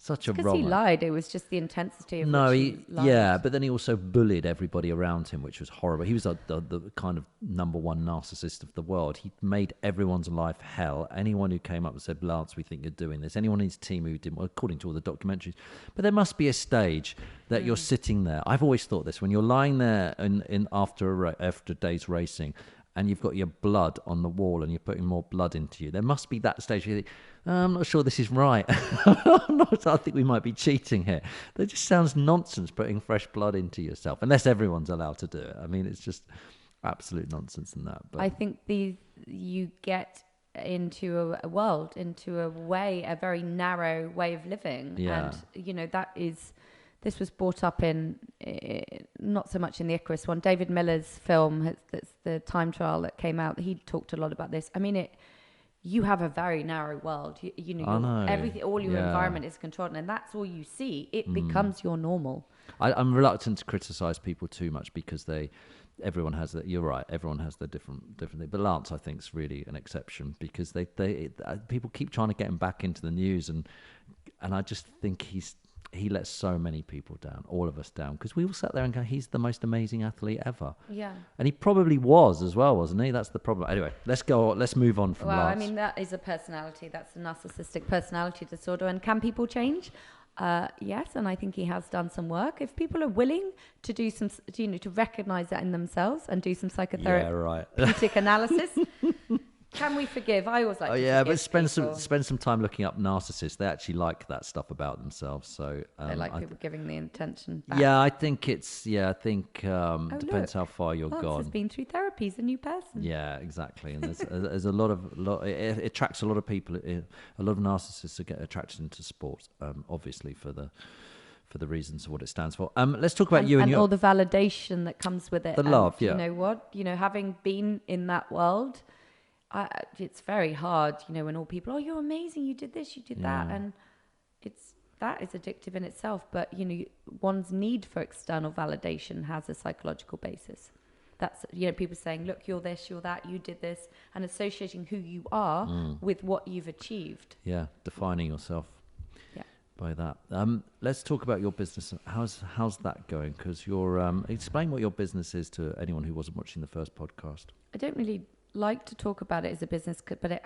Such a Because wrong he one. lied. It was just the intensity of No, which he lied. yeah, but then he also bullied everybody around him, which was horrible. He was the kind of number one narcissist of the world. He made everyone's life hell. Anyone who came up and said, Lance, we think you're doing this. Anyone in his team who didn't, well, according to all the documentaries. But there must be a stage that you're sitting there. I've always thought this, when you're lying there after a day's racing, and you've got your blood on the wall and you're putting more blood into you, there must be that stage where you think, I'm not sure this is right. I think we might be cheating here. That just sounds nonsense, putting fresh blood into yourself, unless everyone's allowed to do it. I mean, it's just absolute nonsense in that. But I think you get into a world, into a very narrow way of living. Yeah. And, this was brought up in, not so much in the Icarus one. David Miller's film, that's the time trial that came out. He talked a lot about this. I mean, you have a very narrow world. Everything, all your environment is controlled, and that's all you see. It becomes your normal. I'm reluctant to criticize people too much because everyone has that. You're right. Everyone has their different thing. But Lance, I think, is really an exception because people keep trying to get him back into the news, and I just think he lets so many people down, all of us down, because we all sat there and go, he's the most amazing athlete ever. Yeah. And he probably was as well, wasn't he? That's the problem. Anyway, let's move on from Lance. I mean, that is a personality. That's a narcissistic personality disorder. And can people change? Yes, and I think he has done some work. If people are willing to do some, to recognize that in themselves and do some psychotherapeutic analysis, can we forgive? I always like to forgive but spend people. some time looking up narcissists. They actually like that stuff about themselves. So they like people giving the intention back. Yeah, I think depends how far you're Lance gone. has been through therapy. He's a new person. Yeah, exactly. And there's a lot it attracts a lot of people. A lot of narcissists get attracted into sports, obviously for the reasons of what it stands for. Let's talk about you and your... all the validation that comes with it. The love, yeah. You know what? Having been in that world, it's very hard, when all people, you're amazing, you did this, you did that, and that is addictive in itself. But one's need for external validation has a psychological basis. That's people saying, look, you're this, you're that, you did this, and associating who you are with what you've achieved. Yeah, defining yourself by that. Let's talk about your business. How's that going? Because explain what your business is to anyone who wasn't watching the first podcast. I don't really like to talk about it as a business, but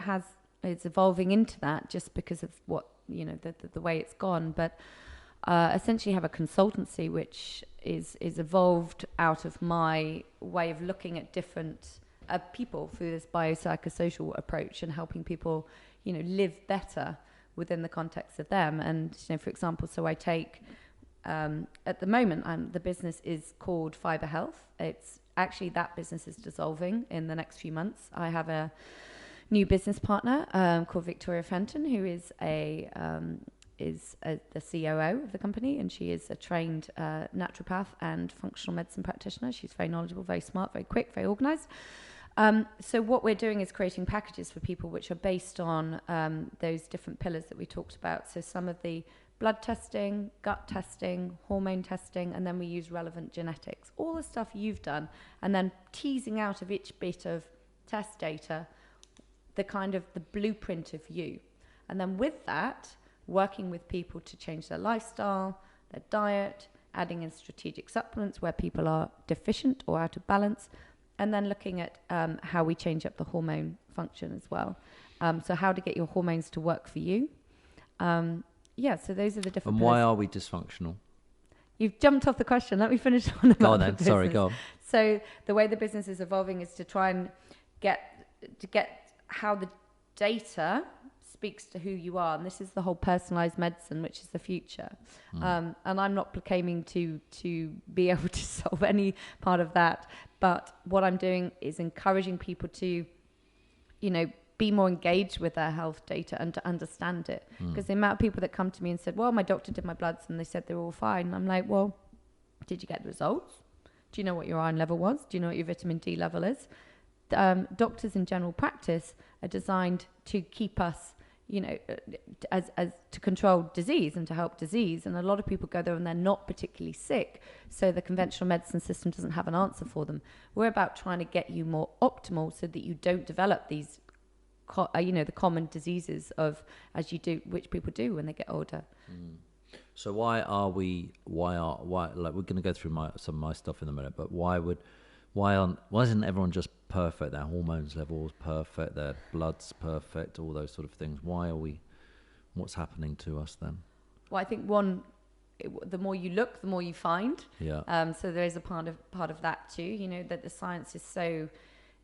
it's evolving into that just because of what the way it's gone. But essentially have a consultancy which is evolved out of my way of looking at different people through this biopsychosocial approach and helping people live better within the context of them. And for example, so I take at the moment the business is called Fiber Health. It's actually, that business is dissolving in the next few months. I have a new business partner called Victoria Fenton, who is the COO of the company, and she is a trained naturopath and functional medicine practitioner. She's very knowledgeable, very smart, very quick, very organized. So what we're doing is creating packages for people which are based on those different pillars that we talked about. So some of the blood testing, gut testing, hormone testing, and then we use relevant genetics. All the stuff you've done, and then teasing out of each bit of test data the blueprint of you. And then with that, working with people to change their lifestyle, their diet, adding in strategic supplements where people are deficient or out of balance, and then looking at how we change up the hormone function as well. So how to get your hormones to work for you. So those are the different. And why are we dysfunctional? You've jumped off the question. Let me finish on about Go on then. the Sorry, business. go on. So the way the business is evolving is to try and get how the data speaks to who you are, and this is the whole personalized medicine, which is the future. And I'm not claiming to be able to solve any part of that, but what I'm doing is encouraging people to, be more engaged with their health data and to understand it. Because the amount of people that come to me and said, well, my doctor did my bloods and they said they're all fine. And I'm like, well, did you get the results? Do you know what your iron level was? Do you know what your vitamin D level is? Doctors in general practice are designed to keep us, as to control disease and to help disease. And a lot of people go there and they're not particularly sick. So the conventional medicine system doesn't have an answer for them. We're about trying to get you more optimal so that you don't develop these the common diseases which people do when they get older. So why like we're going to go through some of my stuff in a minute, but why isn't everyone just perfect? Their hormones levels perfect, their blood's perfect, all those sort of things. What's happening to us then? Well, I think the more you look, the more you find. Yeah. So there is a part of that too. You know, that the science is so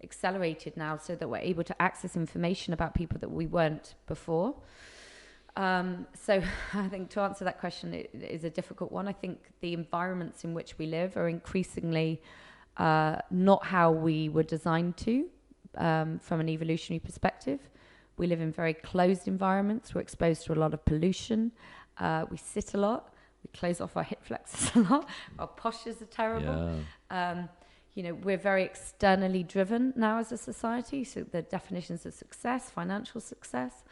accelerated now, so that we're able to access information about people that we weren't before. So I think to answer that question, it is a difficult one. I think the environments in which we live are increasingly not how we were designed to, from an evolutionary perspective. We live in very closed environments. We're exposed to a lot of pollution. We sit a lot. We close off our hip flexors a lot. Our postures are terrible. Yeah. You know, we're very externally driven now as a society. So the definitions of success, financial success,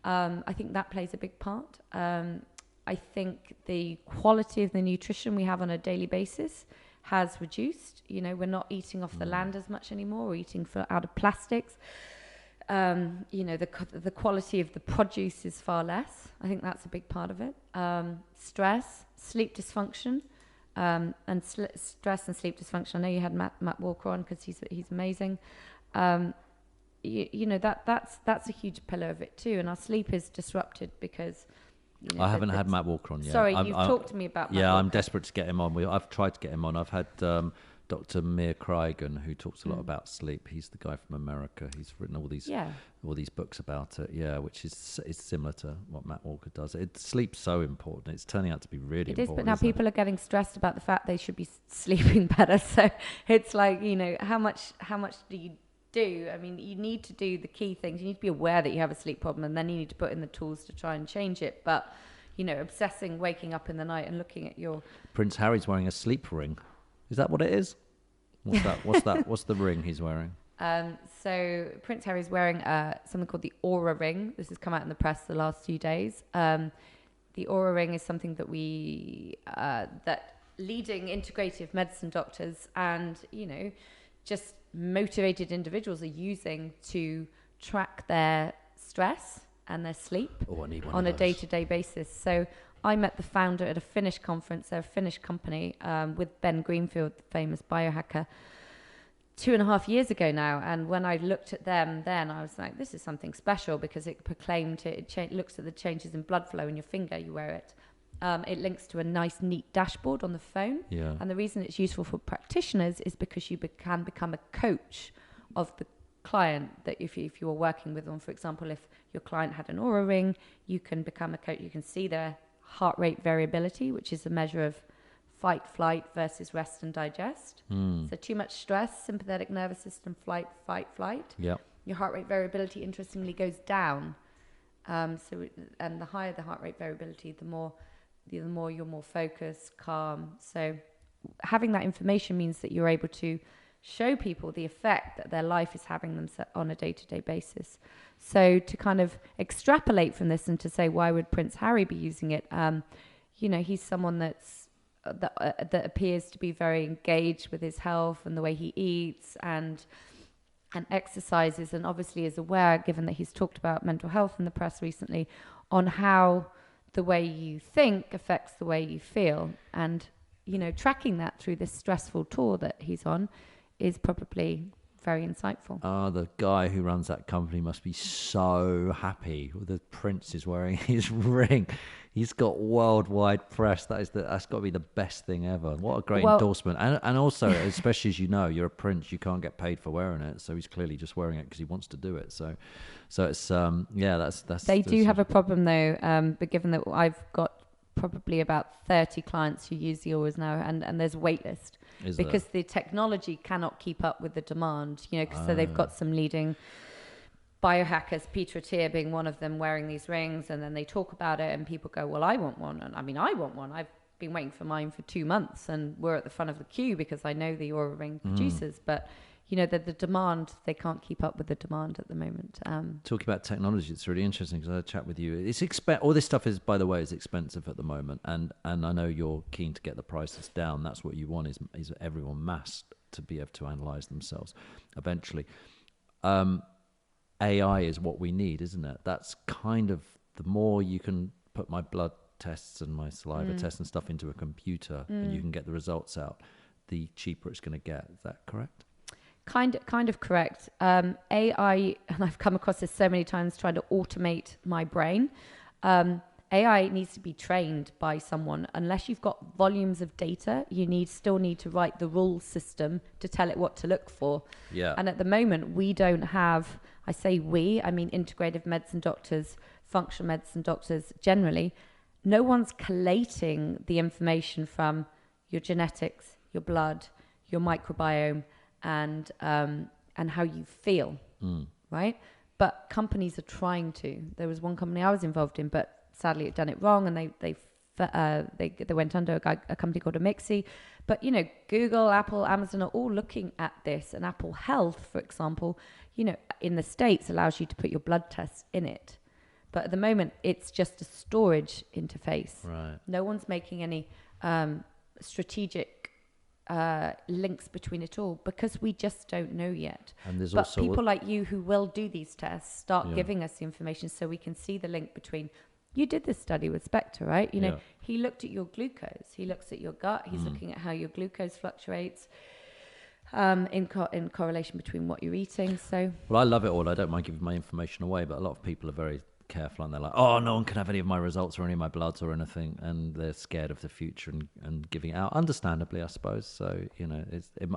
I think that plays a big part. I think the quality of the nutrition we have on a daily basis has reduced. You know, we're not eating off the land as much anymore. We're eating out of plastics. You know, the quality of the produce is far less. I think that's a big part of it. Stress, sleep dysfunction, and stress and sleep dysfunction. I know you had Matt Walker on because he's amazing. You know, that's a huge pillar of it too. And our sleep is disrupted because. You know, I haven't had Matt Walker on yet. Sorry, you've talked to me about Matt Yeah, Walker. I'm desperate to get him on. I've tried to get him on. I've had Dr. Mir Craigan, who talks a lot about sleep. He's the guy from America. He's written all these books about it. Yeah, which is similar to what Matt Walker does. Sleep's so important. It's turning out to be really important. It is, but now people are getting stressed about the fact they should be sleeping better. So it's like, you know, how much do you do? I mean, you need to do the key things. You need to be aware that you have a sleep problem, and then you need to put in the tools to try and change it. But, you know, obsessing, waking up in the night and looking at your... Prince Harry's wearing a sleep ring. Is that what it is? What's that? What's the ring he's wearing? So Prince Harry's wearing something called the Aura Ring. This has come out in the press the last few days. The Aura Ring is something that that leading integrative medicine doctors and, you know, just motivated individuals are using to track their stress and their sleep on a day-to-day basis. So I met the founder at a Finnish conference. They're a Finnish company with Ben Greenfield, the famous biohacker, 2.5 years ago now. And when I looked at them then, I was like, this is something special because it proclaimed it looks at the changes in blood flow in your finger. You wear it. It links to a nice, neat dashboard on the phone. Yeah. And the reason it's useful for practitioners is because you can become a coach of the client that if you were working with them. For example, if your client had an Aura Ring, you can become a coach. You can see their heart rate variability, which is a measure of fight, flight versus rest and digest. So too much stress, sympathetic nervous system, fight, flight. Yeah. Your heart rate variability, interestingly, goes down. And the higher the heart rate variability, the more you're more focused, calm. So having that information means that you're able to show people the effect that their life is having them on a day-to-day basis. So to kind of extrapolate from this and to say, why would Prince Harry be using it? You know, he's someone that appears to be very engaged with his health and the way he eats and exercises, and obviously is aware, given that he's talked about mental health in the press recently, on how the way you think affects the way you feel. And, you know, tracking that through this stressful tour that he's on is probably very insightful. The guy who runs that company must be so happy. The prince is wearing his ring. He's got worldwide press. That's got to be the best thing ever. What a great endorsement. And also, especially as you know, you're a prince, you can't get paid for wearing it. So he's clearly just wearing it because he wants to do it. So it's that's. They do have a problem though, but given that I've got probably about 30 clients who use the Auras now, and there's a wait list because the technology cannot keep up with the demand, you know, so they've got some leading biohackers, Peter Attia being one of them, wearing these rings, and then they talk about it and people go, well, I want one. And I mean, I want one. I've been waiting for mine for 2 months and we're at the front of the queue because I know the Aura Ring producers, but you know, the demand, they can't keep up with the demand at the moment. Talking about technology, it's really interesting because I had a chat with you. It's all this stuff is, by the way, is expensive at the moment, and I know you're keen to get the prices down. That's what you want is everyone massed to be able to analyze themselves eventually. AI is what we need, isn't it? That's kind of the more you can put my blood tests and my saliva tests and stuff into a computer, and you can get the results out, the cheaper it's going to get. Is that correct? Kind of correct. AI, and I've come across this so many times trying to automate my brain. AI needs to be trained by someone. Unless you've got volumes of data, you still need to write the rule system to tell it what to look for. Yeah. And at the moment, we don't have, I say we, I mean integrative medicine doctors, functional medicine doctors generally, no one's collating the information from your genetics, your blood, your microbiome, and how you feel, right? But companies are trying to. There was one company I was involved in, but sadly it done it wrong, and they went under a company called Amixi. But you know, Google, Apple, Amazon are all looking at this, and Apple Health, for example, you know, in the States allows you to put your blood tests in it. But at the moment, it's just a storage interface. Right. No one's making any strategic links between it all, because we just don't know yet. And there's but also people like you who will do these tests start giving us the information so we can see the link between. You did this study with Spectre, right? You know, he looked at your glucose. He looks at your gut. He's looking at how your glucose fluctuates in correlation between what you're eating. So, well, I love it all. I don't mind giving my information away, but a lot of people are very careful, and they're like, oh, no one can have any of my results or any of my bloods or anything, and they're scared of the future and giving it out, understandably, I suppose. So, you know, it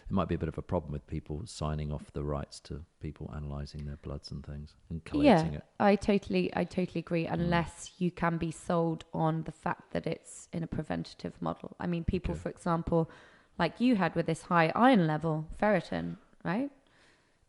might be a bit of a problem with people signing off the rights to people analysing their bloods and things and collating it. I totally agree, unless you can be sold on the fact that it's in a preventative model. I mean, people, for example, like you had with this high iron level, ferritin, right?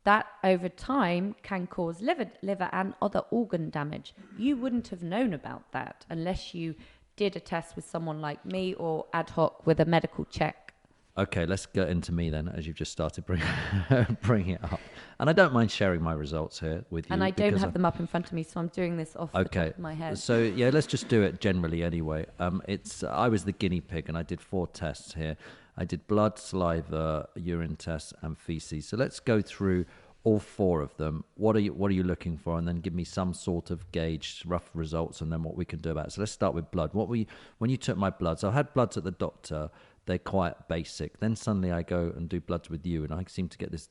That over time can cause liver and other organ damage. You wouldn't have known about that unless you did a test with someone like me or ad hoc with a medical check. Okay, let's get into me then, as you've just started bringing it up. And I don't mind sharing my results here with you. And I don't have them up in front of me, so I'm doing this off the top of my head. So, yeah, let's just do it generally anyway. I was the guinea pig, and I did 4 tests here. I did blood, saliva, urine tests, and feces. So let's go through all 4 of them. What are you looking for? And then give me some sort of gauge, rough results, and then what we can do about it. So let's start with blood. When you took my bloods, I had bloods at the doctor. They're quite basic. Then suddenly I go and do bloods with you, and I seem to get this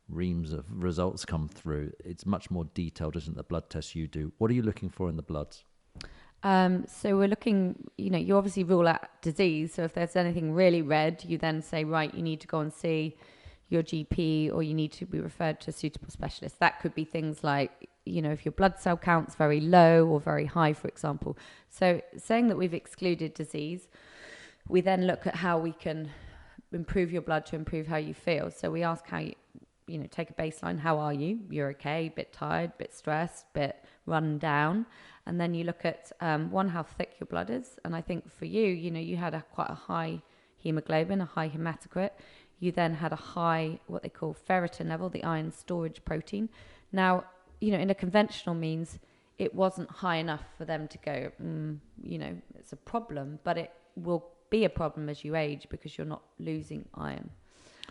reams of results come through. It's much more detailed, isn't it, the blood tests you do? What are you looking for in the bloods? So we're looking, you know, you obviously rule out disease. So if there's anything really red, you then say, right, you need to go and see your GP, or you need to be referred to a suitable specialist. That could be things like, you know, if your blood cell count's very low or very high, for example. So saying that we've excluded disease, we then look at how we can improve your blood to improve how you feel. So we ask how you know, take a baseline. How are you? You're okay, bit tired, bit stressed, bit run down. And then you look at, one, how thick your blood is. And I think for you, you know, you had quite a high hemoglobin, a high hematocrit. You then had a high, what they call ferritin level, the iron storage protein. Now, you know, in a conventional means, it wasn't high enough for them to go, you know, it's a problem, but it will be a problem as you age because you're not losing iron.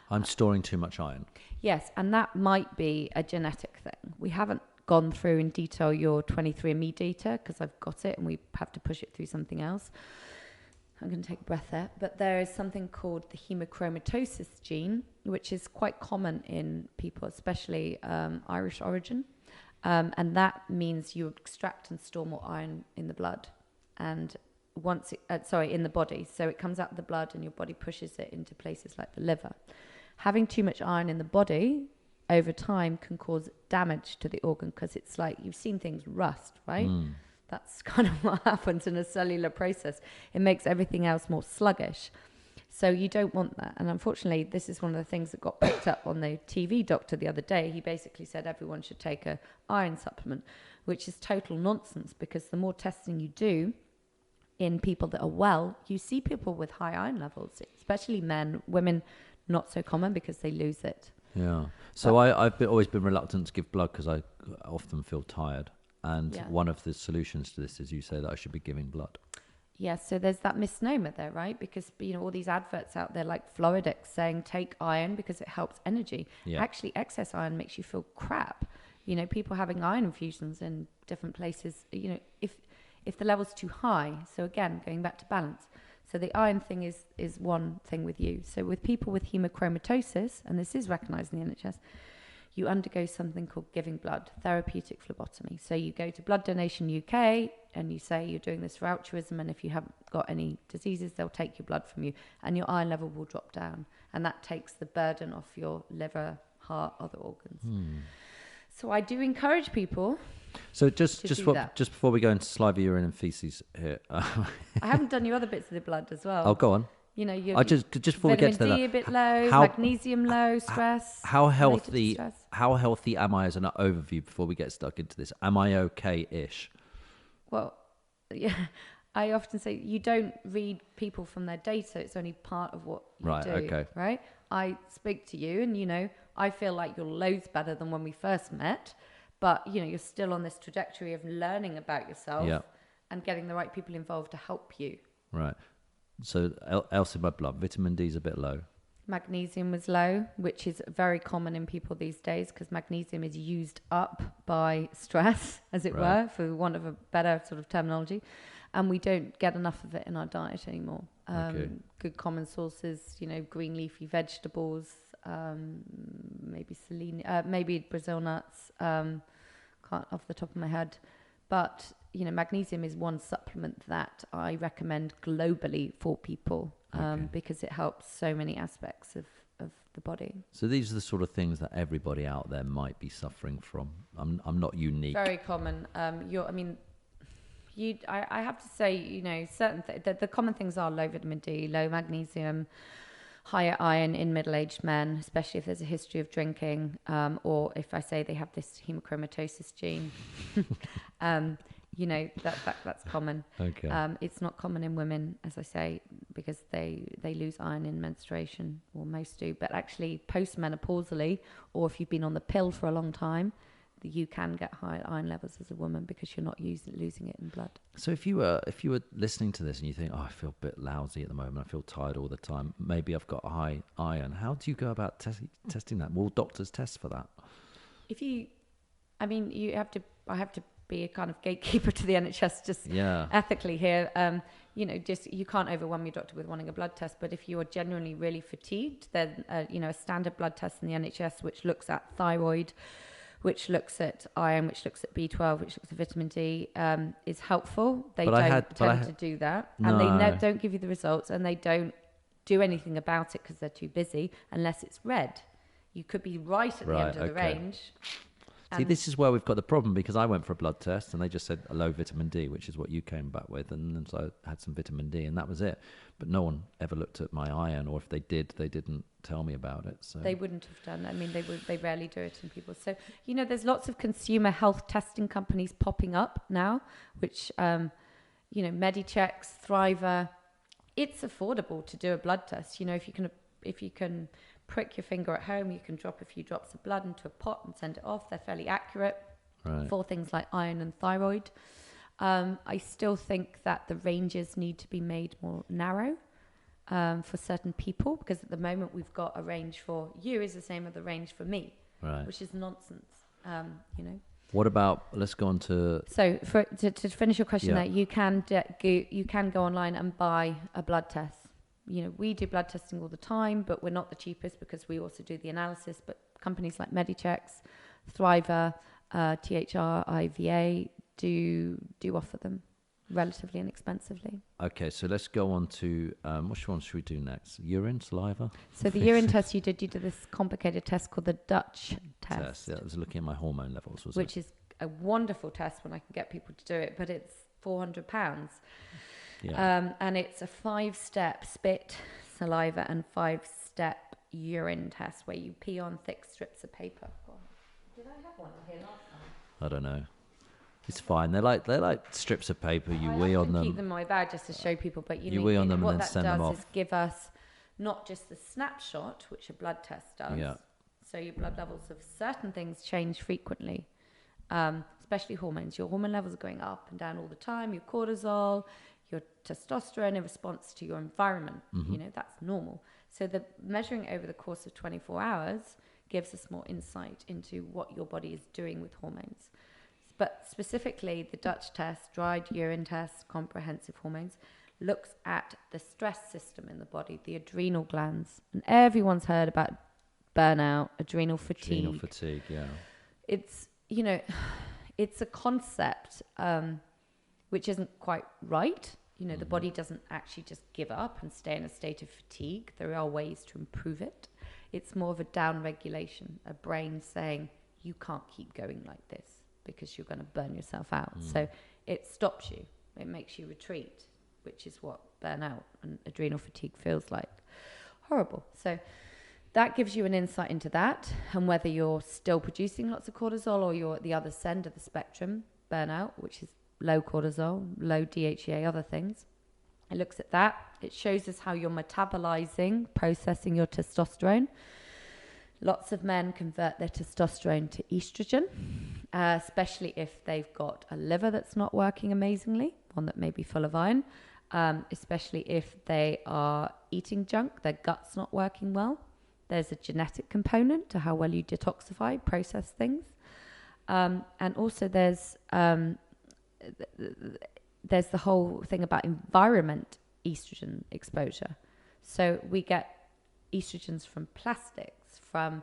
I'm storing too much iron. Yes, and that might be a genetic thing. We haven't gone through in detail your 23andMe data because I've got it and we have to push it through something else. I'm going to take a breath there. But there is something called the hemochromatosis gene, which is quite common in people, especially Irish origin. And that means you extract and store more iron in the blood. And once in the body. So it comes out of the blood and your body pushes it into places like the liver. Having too much iron in the body over time can cause damage to the organ, because it's like, you've seen things rust, right? That's kind of what happens in a cellular process. It makes everything else more sluggish. So you don't want that. And unfortunately, this is one of the things that got picked up on the TV doctor the other day. He basically said everyone should take a iron supplement, which is total nonsense, because the more testing you do in people that are well, you see people with high iron levels, especially men. Women, not so common because they lose it. Yeah. So I've always been reluctant to give blood because I often feel tired. And one of the solutions to this is you say that I should be giving blood. Yes, so there's that misnomer there, right? Because, you know, all these adverts out there like Floridex saying take iron because it helps energy. Yeah. Actually, excess iron makes you feel crap. You know, people having iron infusions in different places, you know, if the level's too high, so again, going back to balance. So the iron thing is one thing with you. So with people with hemochromatosis, and this is recognised in the NHS, you undergo something called giving blood, therapeutic phlebotomy. So you go to Blood Donation UK and you say you're doing this for altruism, and if you haven't got any diseases, they'll take your blood from you and your iron level will drop down. And that takes the burden off your liver, heart, other organs. So I do encourage people. So just before we go into saliva, urine, and feces here, I haven't done your other bits of the blood as well. Oh, go on. You know, I just before we get to that, vitamin D a bit low, magnesium low, stress. How healthy am I as an overview before we get stuck into this? Am I okay-ish? Well, yeah, I often say you don't read people from their data. It's only part of what you do. Okay. Right. I speak to you, and you know, I feel like you're loads better than when we first met. But you know, you're still on this trajectory of learning about yourself and getting the right people involved to help you. Right. So else in my blood, vitamin D is a bit low. Magnesium was low, which is very common in people these days because magnesium is used up by stress, as it were, for want of a better sort of terminology. And we don't get enough of it in our diet anymore. Good common sources, you know, green leafy vegetables, maybe selenium, maybe Brazil nuts, can't off the top of my head. But, you know, magnesium is one supplement that I recommend globally for people because it helps so many aspects of the body. So these are the sort of things that everybody out there might be suffering from. I'm not unique. Very common. I have to say, you know, the common things are low vitamin D, low magnesium, higher iron in middle-aged men, especially if there's a history of drinking, or if I say they have this hemochromatosis gene. You know, that's common. Okay. It's not common in women, as I say, because they lose iron in menstruation, or most do. But actually, postmenopausally, or if you've been on the pill for a long time, you can get high iron levels as a woman because you're not losing it in blood. So if you were listening to this and you think, I feel a bit lousy at the moment, I feel tired all the time, maybe I've got a high iron. How do you go about testing that? Will doctors test for that? I have to be a kind of gatekeeper to the NHS, just ethically here. You know, just you can't overwhelm your doctor with wanting a blood test. But if you are genuinely really fatigued, then you know, a standard blood test in the NHS, which looks at thyroid, which looks at iron, which looks at B12, which looks at vitamin D, is helpful. They don't tend to do that. And they don't give you the results, and they don't do anything about it because they're too busy, unless it's red. You could be right at the end of the range. See, this is where we've got the problem, because I went for a blood test and they just said a low vitamin D, which is what you came back with. And so I had some vitamin D and that was it. But no one ever looked at my iron, or if they did, they didn't tell me about it. So they wouldn't have done. I mean, they rarely do it in people. So, you know, there's lots of consumer health testing companies popping up now, which, you know, Medichecks, Thriver. It's affordable to do a blood test. You know, if you can prick your finger at home, you can drop a few drops of blood into a pot and send it off. They're fairly accurate for things like iron and thyroid. I still think that the ranges need to be made more narrow for certain people, because at the moment we've got a range for you is the same as the range for me, which is nonsense. You know. What about, let's go on to... So to finish your question, that you can go online and buy a blood test. You know, we do blood testing all the time, but we're not the cheapest because we also do the analysis. But companies like Medichecks, Thriver, THR, IVA do offer them relatively inexpensively. Okay, so let's go on to which one should we do next? Urine, saliva? So the urine test you did this complicated test called the Dutch test. Yeah, I was looking at my hormone levels, which is a wonderful test when I can get people to do it, but it's £400. And it's a 5-step spit, saliva, and 5-step urine test where you pee on thick strips of paper. Did I have one here last time? I don't know. It's fine. They're like strips of paper. You wee on them. I keep them in my bag just to show people. But you wee on them and then send them off. What that does is give us not just the snapshot, which a blood test does. Yeah. So your blood levels of certain things change frequently, especially hormones. Your hormone levels are going up and down all the time. Your cortisol, your testosterone in response to your environment. You know, that's normal. So the measuring over the course of 24 hours gives us more insight into what your body is doing with hormones. But specifically, the Dutch test, dried urine test, comprehensive hormones, looks at the stress system in the body, the adrenal glands. And everyone's heard about burnout, adrenal fatigue. Adrenal fatigue, yeah. It's, you know, it's a concept which isn't quite right. You know, the body doesn't actually just give up and stay in a state of fatigue. There are ways to improve it. It's more of a down regulation, a brain saying, you can't keep going like this because you're going to burn yourself out. So it stops you. It makes you retreat, which is what burnout and adrenal fatigue feels like. Horrible. So that gives you an insight into that and whether you're still producing lots of cortisol or you're at the other end of the spectrum, burnout, which is low cortisol, low DHEA, other things. It looks at that. It shows us how you're metabolizing, processing your testosterone. Lots of men convert their testosterone to estrogen, especially if they've got a liver that's not working amazingly, one that may be full of iron, especially if they are eating junk, their gut's not working well. There's a genetic component to how well you detoxify, process things. And also there's the whole thing about environment estrogen exposure. So we get estrogens from plastics, from,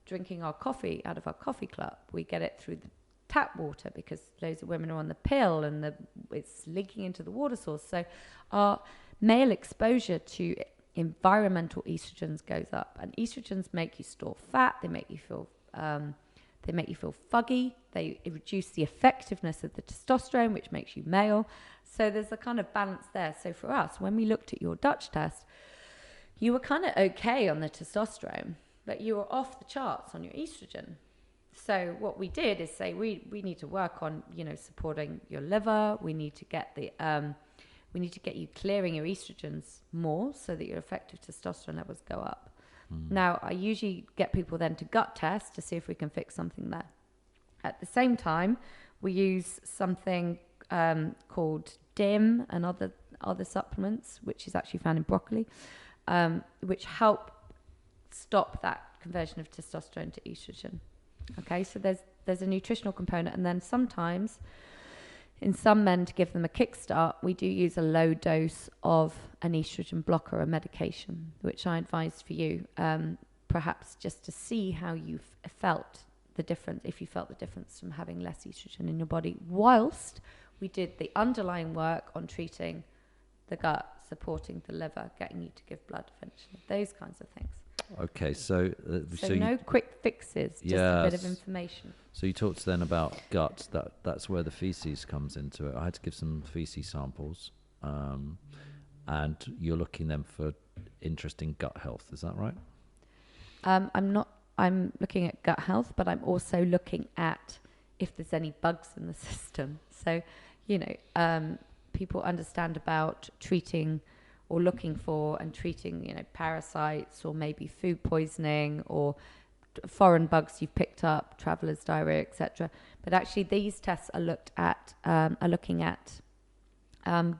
drinking our coffee out of our coffee cup. We get it through the tap water because loads of women are on the pill and it's leaking into the water source. So our male exposure to environmental estrogens goes up, and estrogens make you store fat. They make you feel fuggy. They reduce the effectiveness of the testosterone, which makes you male. So there's a kind of balance there. So for us, when we looked at your Dutch test, you were kind of okay on the testosterone, but you were off the charts on your estrogen. So what we did is say we need to work on, supporting your liver. We need to get you clearing your estrogens more so that your effective testosterone levels go up. Now, I usually get people then to gut test to see if we can fix something there. At the same time, we use something called DIM and other supplements, which is actually found in broccoli, which help stop that conversion of testosterone to estrogen. Okay, so there's a nutritional component, and then sometimes in some men, to give them a kickstart, we do use a low dose of an estrogen blocker, a medication, which I advised for you, perhaps just to see how you felt the difference, if you felt the difference from having less estrogen in your body, whilst we did the underlying work on treating the gut, supporting the liver, getting you to give blood eventually, those kinds of things. Okay, so no quick fixes, just a bit of information. So you talked then about gut. That's where the feces comes into it. I had to give some feces samples, and you're looking then for interesting gut health. Is that right? I'm looking at gut health, but I'm also looking at if there's any bugs in the system. So, people understand about treating or looking for and treating, parasites or maybe food poisoning or foreign bugs you've picked up, traveler's diarrhea, etc. But actually, these tests are looking at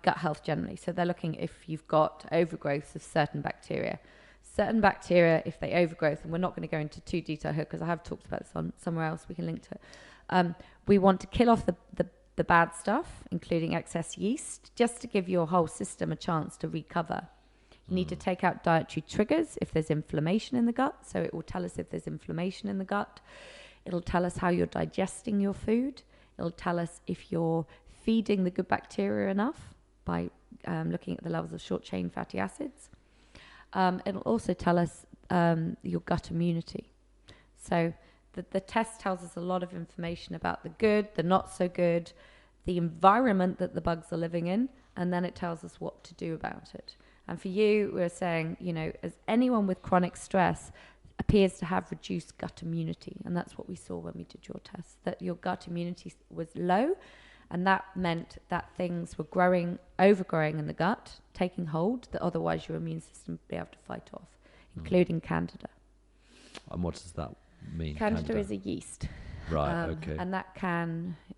gut health generally. So they're looking if you've got overgrowth of certain bacteria. Certain bacteria, if they overgrowth, and we're not going to go into too detail here because I have talked about this on somewhere else, we can link to it. We want to kill off the bad stuff, including excess yeast, just to give your whole system a chance to recover. You need to take out dietary triggers if there's inflammation in the gut. So it will tell us if there's inflammation in the gut. It'll tell us how you're digesting your food. It'll tell us if you're feeding the good bacteria enough by looking at the levels of short-chain fatty acids. It'll also tell us your gut immunity. So the test tells us a lot of information about the good, the not so good, the environment that the bugs are living in, and then it tells us what to do about it. And for you, we're saying, as anyone with chronic stress appears to have reduced gut immunity, and that's what we saw when we did your test, that your gut immunity was low, and that meant that things were overgrowing in the gut, taking hold, that otherwise your immune system would be able to fight off, including Candida. And what does that mean? Candida is a yeast. Right, okay. And that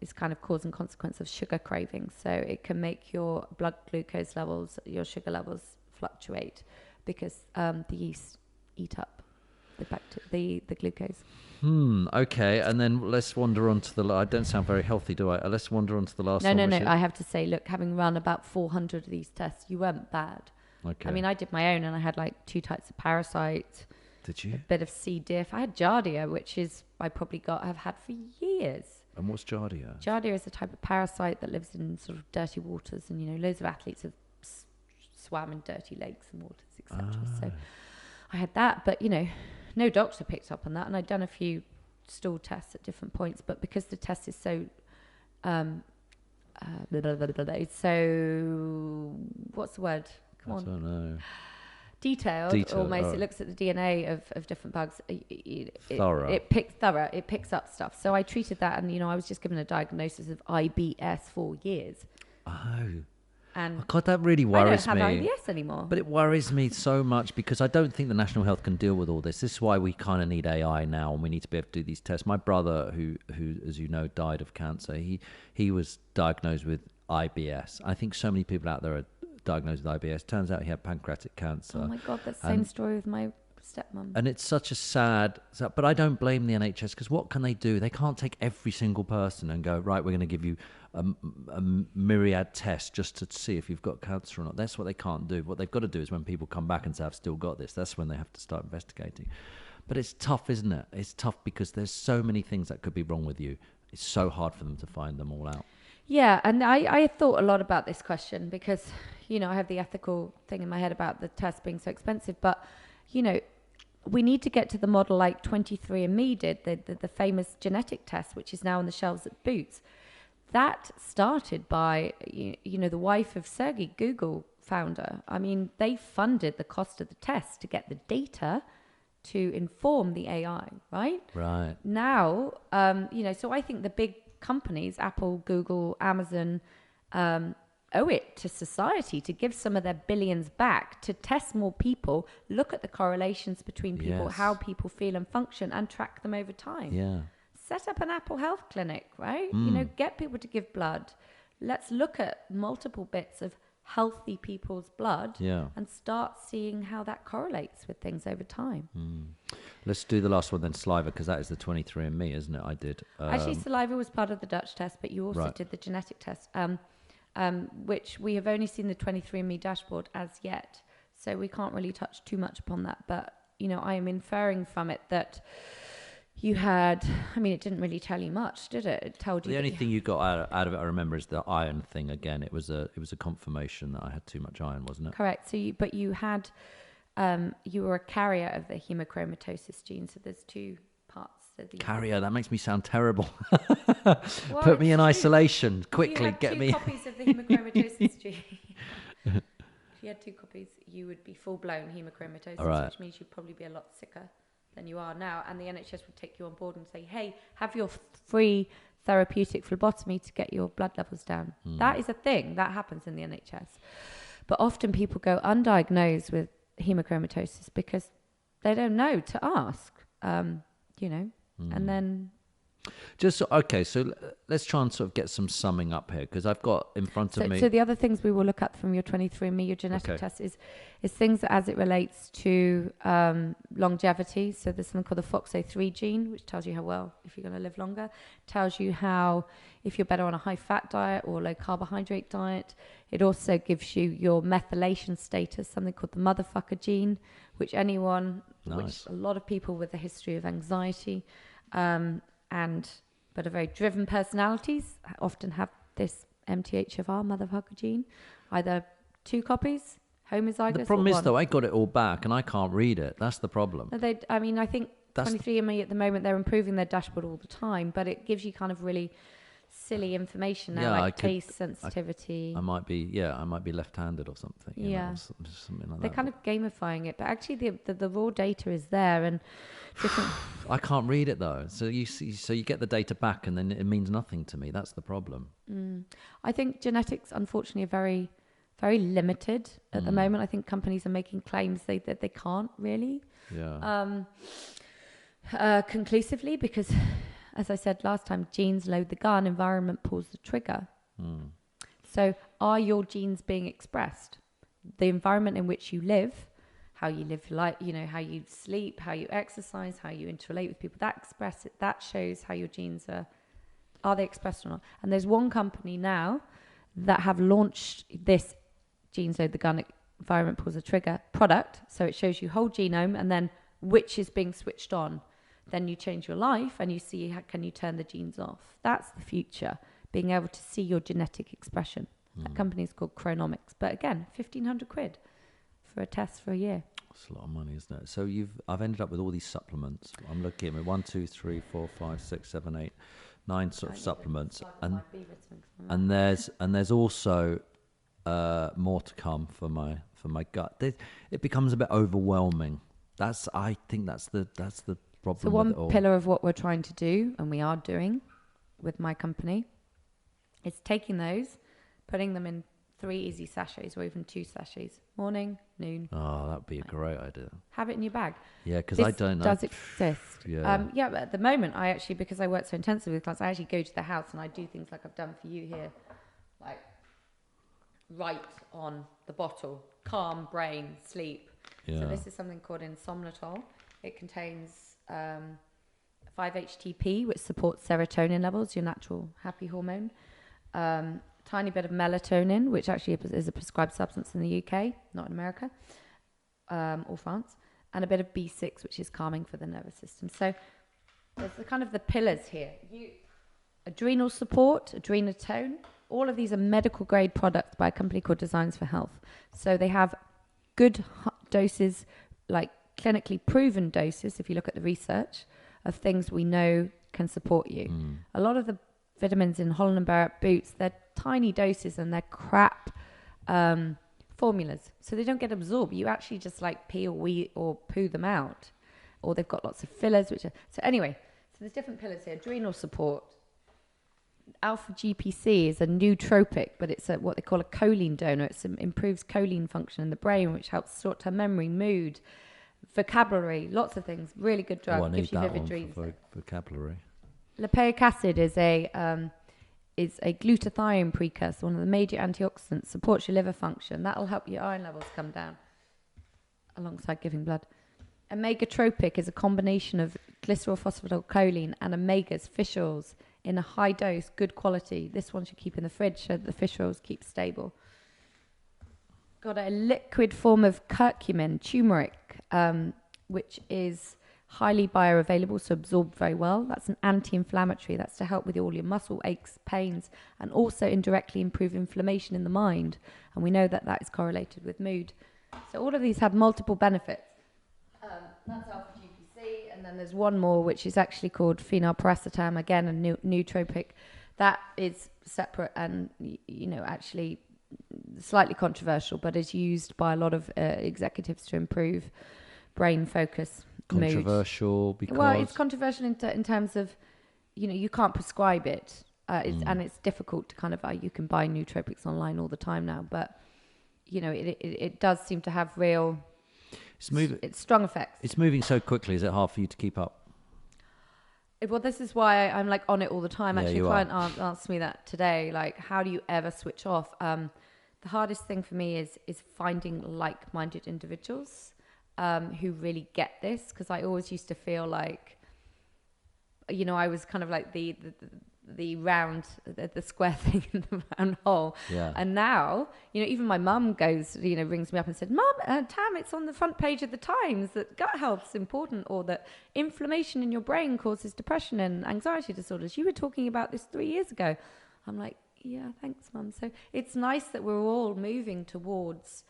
is kind of cause and consequence of sugar cravings. So it can make your blood glucose levels, your sugar levels fluctuate because the yeast eat up the glucose. Okay, and then let's wander on to I don't sound very healthy, do I? Let's wander on to the last one. No. I have to say, look, having run about 400 of these tests, you weren't bad. Okay. I mean, I did my own, and I had like 2 types of parasite. Did you? A bit of C. diff. I had Giardia, which is I probably have had for years. And what's Giardia? Giardia is a type of parasite that lives in sort of dirty waters, and loads of athletes have swam in dirty lakes and waters, etc. So I had that, but no doctor picked up on that, and I'd done a few stool tests at different points, but because the test is so so what's the word? Come on. I don't know. Detailed almost. It looks at the DNA of different bugs. Thorough. It picks up stuff. So I treated that, and I was just given a diagnosis of IBS for years. Oh. And God, that really worries me. I don't have IBS anymore. But it worries me so much because I don't think the National Health can deal with all this. This is why we kind of need AI now, and we need to be able to do these tests. My brother, who as you know, died of cancer, he was diagnosed with IBS. I think so many people out there are diagnosed with IBS. Turns out he had pancreatic cancer. Oh my God, that's the same story with my stepmom. And it's such a sad, but I don't blame the NHS because what can they do? They can't take every single person and go, right, we're going to give you a myriad test just to see if you've got cancer or not. That's what they can't do. What they've got to do is when people come back and say, I've still got this, that's when they have to start investigating. But it's tough, isn't it? It's tough because there's so many things that could be wrong with you. It's so hard for them to find them all out. Yeah, and I thought a lot about this question because, I have the ethical thing in my head about the test being so expensive. But, we need to get to the model like 23andMe did, the famous genetic test, which is now on the shelves at Boots. That started by, the wife of Sergey, Google founder. I mean, they funded the cost of the test to get the data to inform the AI, right? Right. Now, so I think the big companies, Apple, Google, Amazon, owe it to society to give some of their billions back to test more people, look at the correlations between people, Yes. how people feel and function, and track them over time. Yeah. Set up an Apple Health clinic, right? Get people to give blood. Let's look at multiple bits of healthy people's blood and start seeing how that correlates with things over time. Let's do the last one then, saliva, because that is the 23andMe, isn't it? I did. Actually, saliva was part of the Dutch test, but you also did the genetic test, which we have only seen the 23andMe dashboard as yet. So we can't really touch too much upon that. But, I am inferring from it that you had, it didn't really tell you much, did it? It told you. The only thing you got out of it, I remember, is the iron thing. Again, it was a confirmation that I had too much iron, wasn't it? Correct. So you had, you were a carrier of the hemochromatosis gene. So there's 2 parts. So Carrier, that makes me sound terrible. Well, Put me in isolation quickly. Get me. If you had 2 copies of the hemochromatosis gene, if you had 2 copies, you would be full-blown hemochromatosis, which means you'd probably be a lot sicker than you are now, and the NHS would take you on board and say, hey, have your free therapeutic phlebotomy to get your blood levels down. That is a thing that happens in the NHS, but often people go undiagnosed with hemochromatosis because they don't know to ask, and then Just okay, so let's try and sort of get some summing up here because I've got in front of me. So the other things we will look at from your 23andMe, your genetic test, is things as it relates to longevity. So there's something called the FOXO3 gene, which tells you how well, if you're going to live longer, tells you how, if you're better on a high-fat diet or low-carbohydrate diet. It also gives you your methylation status, something called the motherfucker gene, which which a lot of people with a history of anxiety, but are very driven personalities often have this MTHFR, motherfucker gene, either 2 copies, homozygous. The problem or is, 1. though, I got it all back and I can't read it. That's the problem. I think 23andMe at the moment, they're improving their dashboard all the time, but it gives you kind of really silly information now, taste sensitivity. I might be left-handed or something. Something like that. They're kind of gamifying it, but actually the raw data is there and different. I can't read it though. So you get the data back and then it means nothing to me. That's the problem. I think genetics, unfortunately, are very, very limited at the moment. I think companies are making claims that they can't really conclusively because, as I said last time, genes load the gun, environment pulls the trigger. So are your genes being expressed? The environment in which you live, how you live life, how you sleep, how you exercise, how you interrelate with people. That shows how your genes are they expressed or not. And there's one company now that have launched this Genes Load the Gun, Environment Pulls the Trigger product. So it shows you whole genome and then which is being switched on. Then you change your life and you see how can you turn the genes off. That's the future, being able to see your genetic expression. That company is called Chronomics. But again, 1,500 quid for a test for a year. That's a lot of money, isn't it? So I've ended up with all these supplements. I'm looking at 1, 2, 3, 4, 5, 6, 7, 8, 9 sort of supplements, and there's also more to come for my gut. It becomes a bit overwhelming. I think that's the problem. So one with it all. pillar of what we're trying to do, and we are doing with my company, is taking those, putting them in 3 easy sachets or even 2 sachets, morning, noon. Oh, that'd be a great idea. Have it in your bag. Yeah, because I don't know. Does exist. Yeah. Yeah, but at the moment, I actually, because I work so intensively with clients, I actually go to the house and I do things like I've done for you here, like write on the bottle, calm brain, sleep. Yeah. So this is something called insomnitol. It contains 5-HTP, which supports serotonin levels, your natural happy hormone. Tiny bit of melatonin, which actually is a prescribed substance in the UK, not in America or France, and a bit of B6, which is calming for the nervous system. So there's the pillars here. Adrenal support, adrenotone, all of these are medical grade products by a company called Designs for Health. So they have good doses, like clinically proven doses, if you look at the research, of things we know can support you. A lot of the vitamins in Holland & Barrett Boots, they're tiny doses and they're crap formulas. So they don't get absorbed. You actually just like pee or poo them out. Or they've got lots of fillers, so anyway, so there's different pillars here. Adrenal support. Alpha GPC is a nootropic, but it's what they call a choline donor. It improves choline function in the brain, which helps short-term memory, mood, vocabulary, lots of things. Really good drug. Oh, I need gives you that vivid one dreams. for vocabulary. Lipoic acid is a glutathione precursor, one of the major antioxidants, supports your liver function. That'll help your iron levels come down alongside giving blood. Omegatropic is a combination of glycerol phosphatidylcholine and omegas, fish oils, in a high dose, good quality. This one should keep in the fridge so that the fish oils keep stable. Got a liquid form of curcumin, turmeric, which is highly bioavailable, so absorbed very well. That's an anti-inflammatory. That's to help with all your muscle aches, pains, and also indirectly improve inflammation in the mind. And we know that that is correlated with mood. So all of these have multiple benefits. That's alpha GPC, and then there's one more which is actually called phenylpiracetam, again a nootropic. That is separate and actually slightly controversial, but is used by a lot of executives to improve brain focus. Controversial mood. because It's controversial in terms of you can't prescribe it, and it's difficult to you can buy nootropics online all the time now, but it does seem to have real. It's strong effects. It's moving so quickly. Is it hard for you to keep up? Well, this is why I'm like on it all the time. Yeah, actually, a client asked me that today. Like, how do you ever switch off? The hardest thing for me is finding like-minded individuals who really get this, because I always used to feel like, I was kind of like the round, the square thing in the round hole. Yeah. And now, even my mum goes, rings me up and said, "Mum, Tam, it's on the front page of the Times that gut health's important, or that inflammation in your brain causes depression and anxiety disorders. You were talking about this 3 years ago." I'm like, "Yeah, thanks, Mum." So it's nice that we're all moving towards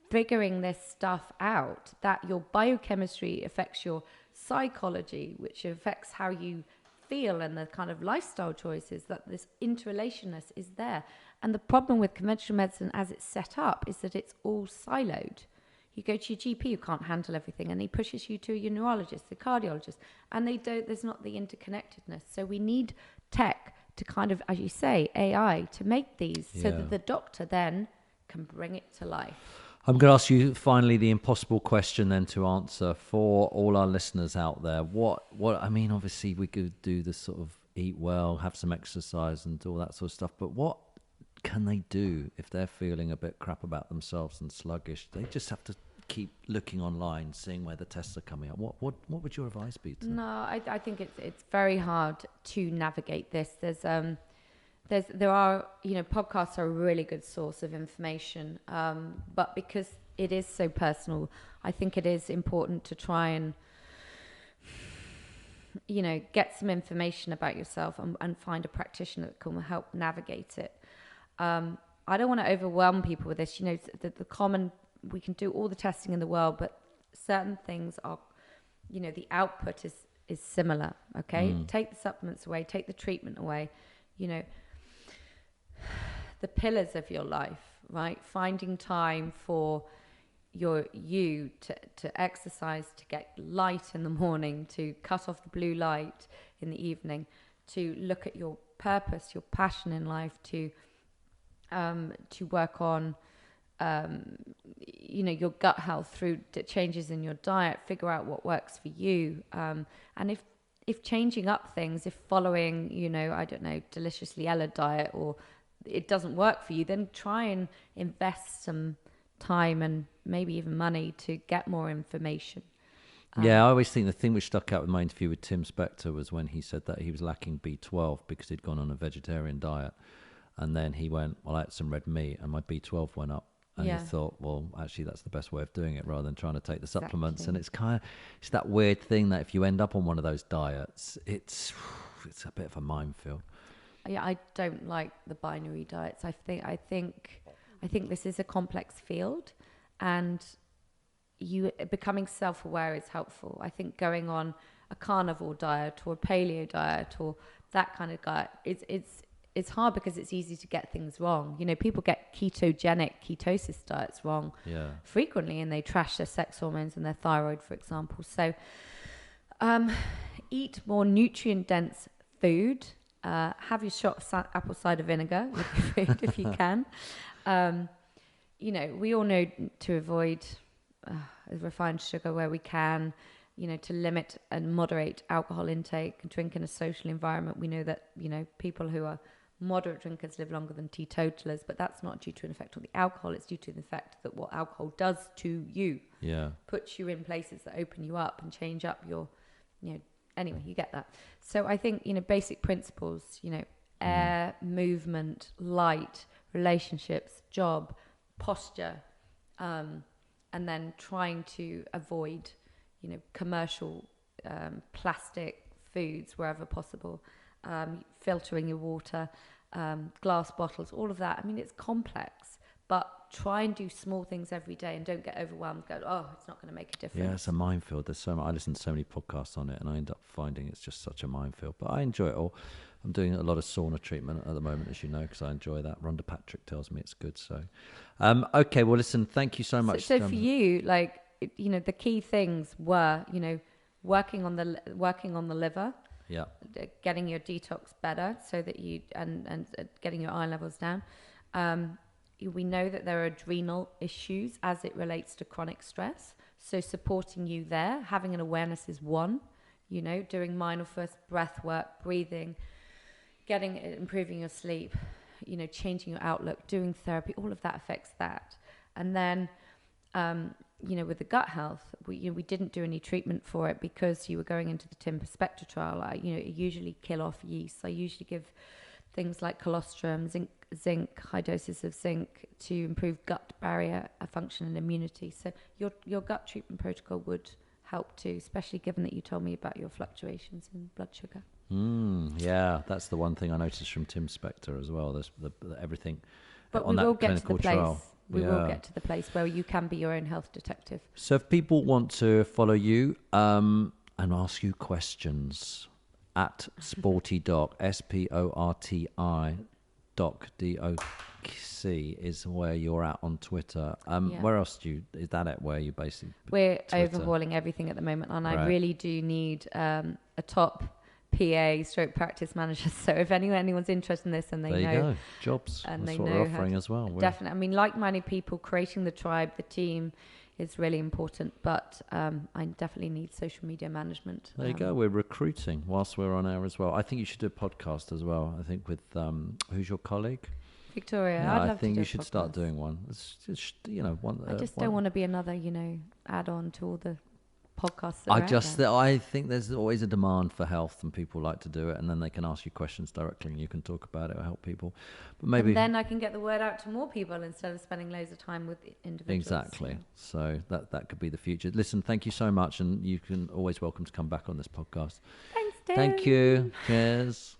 figuring this stuff out, that your biochemistry affects your psychology, which affects how you feel and the kind of lifestyle choices, that this interrelationness is there. And the problem with conventional medicine as it's set up is that it's all siloed. You go to your GP, you can't handle everything, and he pushes you to your neurologist, the cardiologist, and there's not the interconnectedness. So we need tech to kind of, as you say, AI, to make these so that the doctor then can bring it to life. I'm going to ask you finally the impossible question then to answer for all our listeners out there. Obviously we could do the sort of eat well, have some exercise and all that sort of stuff, but what can they do if they're feeling a bit crap about themselves and sluggish? They just have to keep looking online, seeing where the tests are coming up. What would your advice be to them? No, I think it's very hard to navigate this. There are, podcasts are a really good source of information, but because it is so personal, I think it is important to try and, get some information about yourself and find a practitioner that can help navigate it. I don't want to overwhelm people with this. The common, we can do all the testing in the world, but certain things are, the output is similar. Okay. Take the supplements away, take the treatment away, the pillars of your life, right? Finding time for you to exercise, to get light in the morning, to cut off the blue light in the evening, to look at your purpose, your passion in life, to work on your gut health through changes in your diet, figure out what works for you, and if changing up things, if following I don't know, Deliciously Ella diet, or it doesn't work for you, then try and invest some time and maybe even money to get more information. Yeah, I always think the thing which stuck out with my interview with Tim Spector was when he said that he was lacking B12 because he'd gone on a vegetarian diet, and then he went, well, I had some red meat and my B12 went up. And he thought, well, actually, that's the best way of doing it, rather than trying to take the supplements. And it's that weird thing that if you end up on one of those diets, it's a bit of a minefield. Yeah, I don't like the binary diets. I think this is a complex field, and you becoming self-aware is helpful. I think going on a carnivore diet or a paleo diet or that kind of diet, it's hard because it's easy to get things wrong. People get ketogenic ketosis diets wrong frequently, and they trash their sex hormones and their thyroid, for example. So eat more nutrient-dense food. Have your shot of apple cider vinegar with your food if you can. We all know to avoid refined sugar where we can, to limit and moderate alcohol intake and drink in a social environment. We know that, people who are moderate drinkers live longer than teetotalers, but that's not due to an effect on the alcohol. It's due to the fact that what alcohol does to you puts you in places that open you up and change up your, anyway, you get that. So I think, basic principles, air, movement, light, relationships, job, posture, and then trying to avoid, commercial plastic foods wherever possible, filtering your water, glass bottles, all of that. I mean, it's complex, but try and do small things every day and don't get overwhelmed. Go, oh, it's not going to make a difference. Yeah, it's a minefield. There's so much. I listen to so many podcasts on it, and I end up finding it's just such a minefield. But I enjoy it all. I'm doing a lot of sauna treatment at the moment, as you know, because I enjoy that. Rhonda Patrick tells me it's good. So, okay. Well, listen. Thank you so much. So for you, the key things were, working on the liver. Yeah. Getting your detox better so that you and getting your iron levels down. We know that there are adrenal issues as it relates to chronic stress. So supporting you there, having an awareness is one. Doing mindful breath work, breathing, improving your sleep, changing your outlook, doing therapy. All of that affects that. And then, with the gut health, we didn't do any treatment for it because you were going into the Tim Spector trial. I usually kill off yeast. I usually give things like colostrum, zinc, high doses of zinc to improve gut barrier function and immunity. So your gut treatment protocol would help too, especially given that you told me about your fluctuations in blood sugar. Yeah, that's the one thing I noticed from Tim Spector as well. There's everything. But on we will that get to the place. trial. We will get to the place where you can be your own health detective. So if people want to follow you and ask you questions at sportydoc, SPORTI doc, DOC is where you're at on Twitter. Where else is that at where you basically... We're Twitter? Overhauling everything at the moment, and Right. I really do need a top PA stroke practice manager. So if anyone's interested in this and they there you know... go. Jobs. And That's they what know we're offering as well. Definitely. I mean, like-minded people, creating the tribe, the team is really important, but I definitely need social media management. There you go. We're recruiting whilst we're on air as well. I think you should do a podcast as well. I think with who's your colleague? Victoria, Yeah, I'd I love think to do you a should start podcast. doing one. It's just, I just don't want to be another, add-on to all the podcasts that I are out just, there. I think there's always a demand for health, and people like to do it, and then they can ask you questions directly, and you can talk about it or help people. But maybe And then I can get the word out to more people instead of spending loads of time with individuals. exactly. So that could be the future. Listen, thank you so much, and you can always welcome to come back on this podcast. Thanks, Tim. Thank you. Cheers.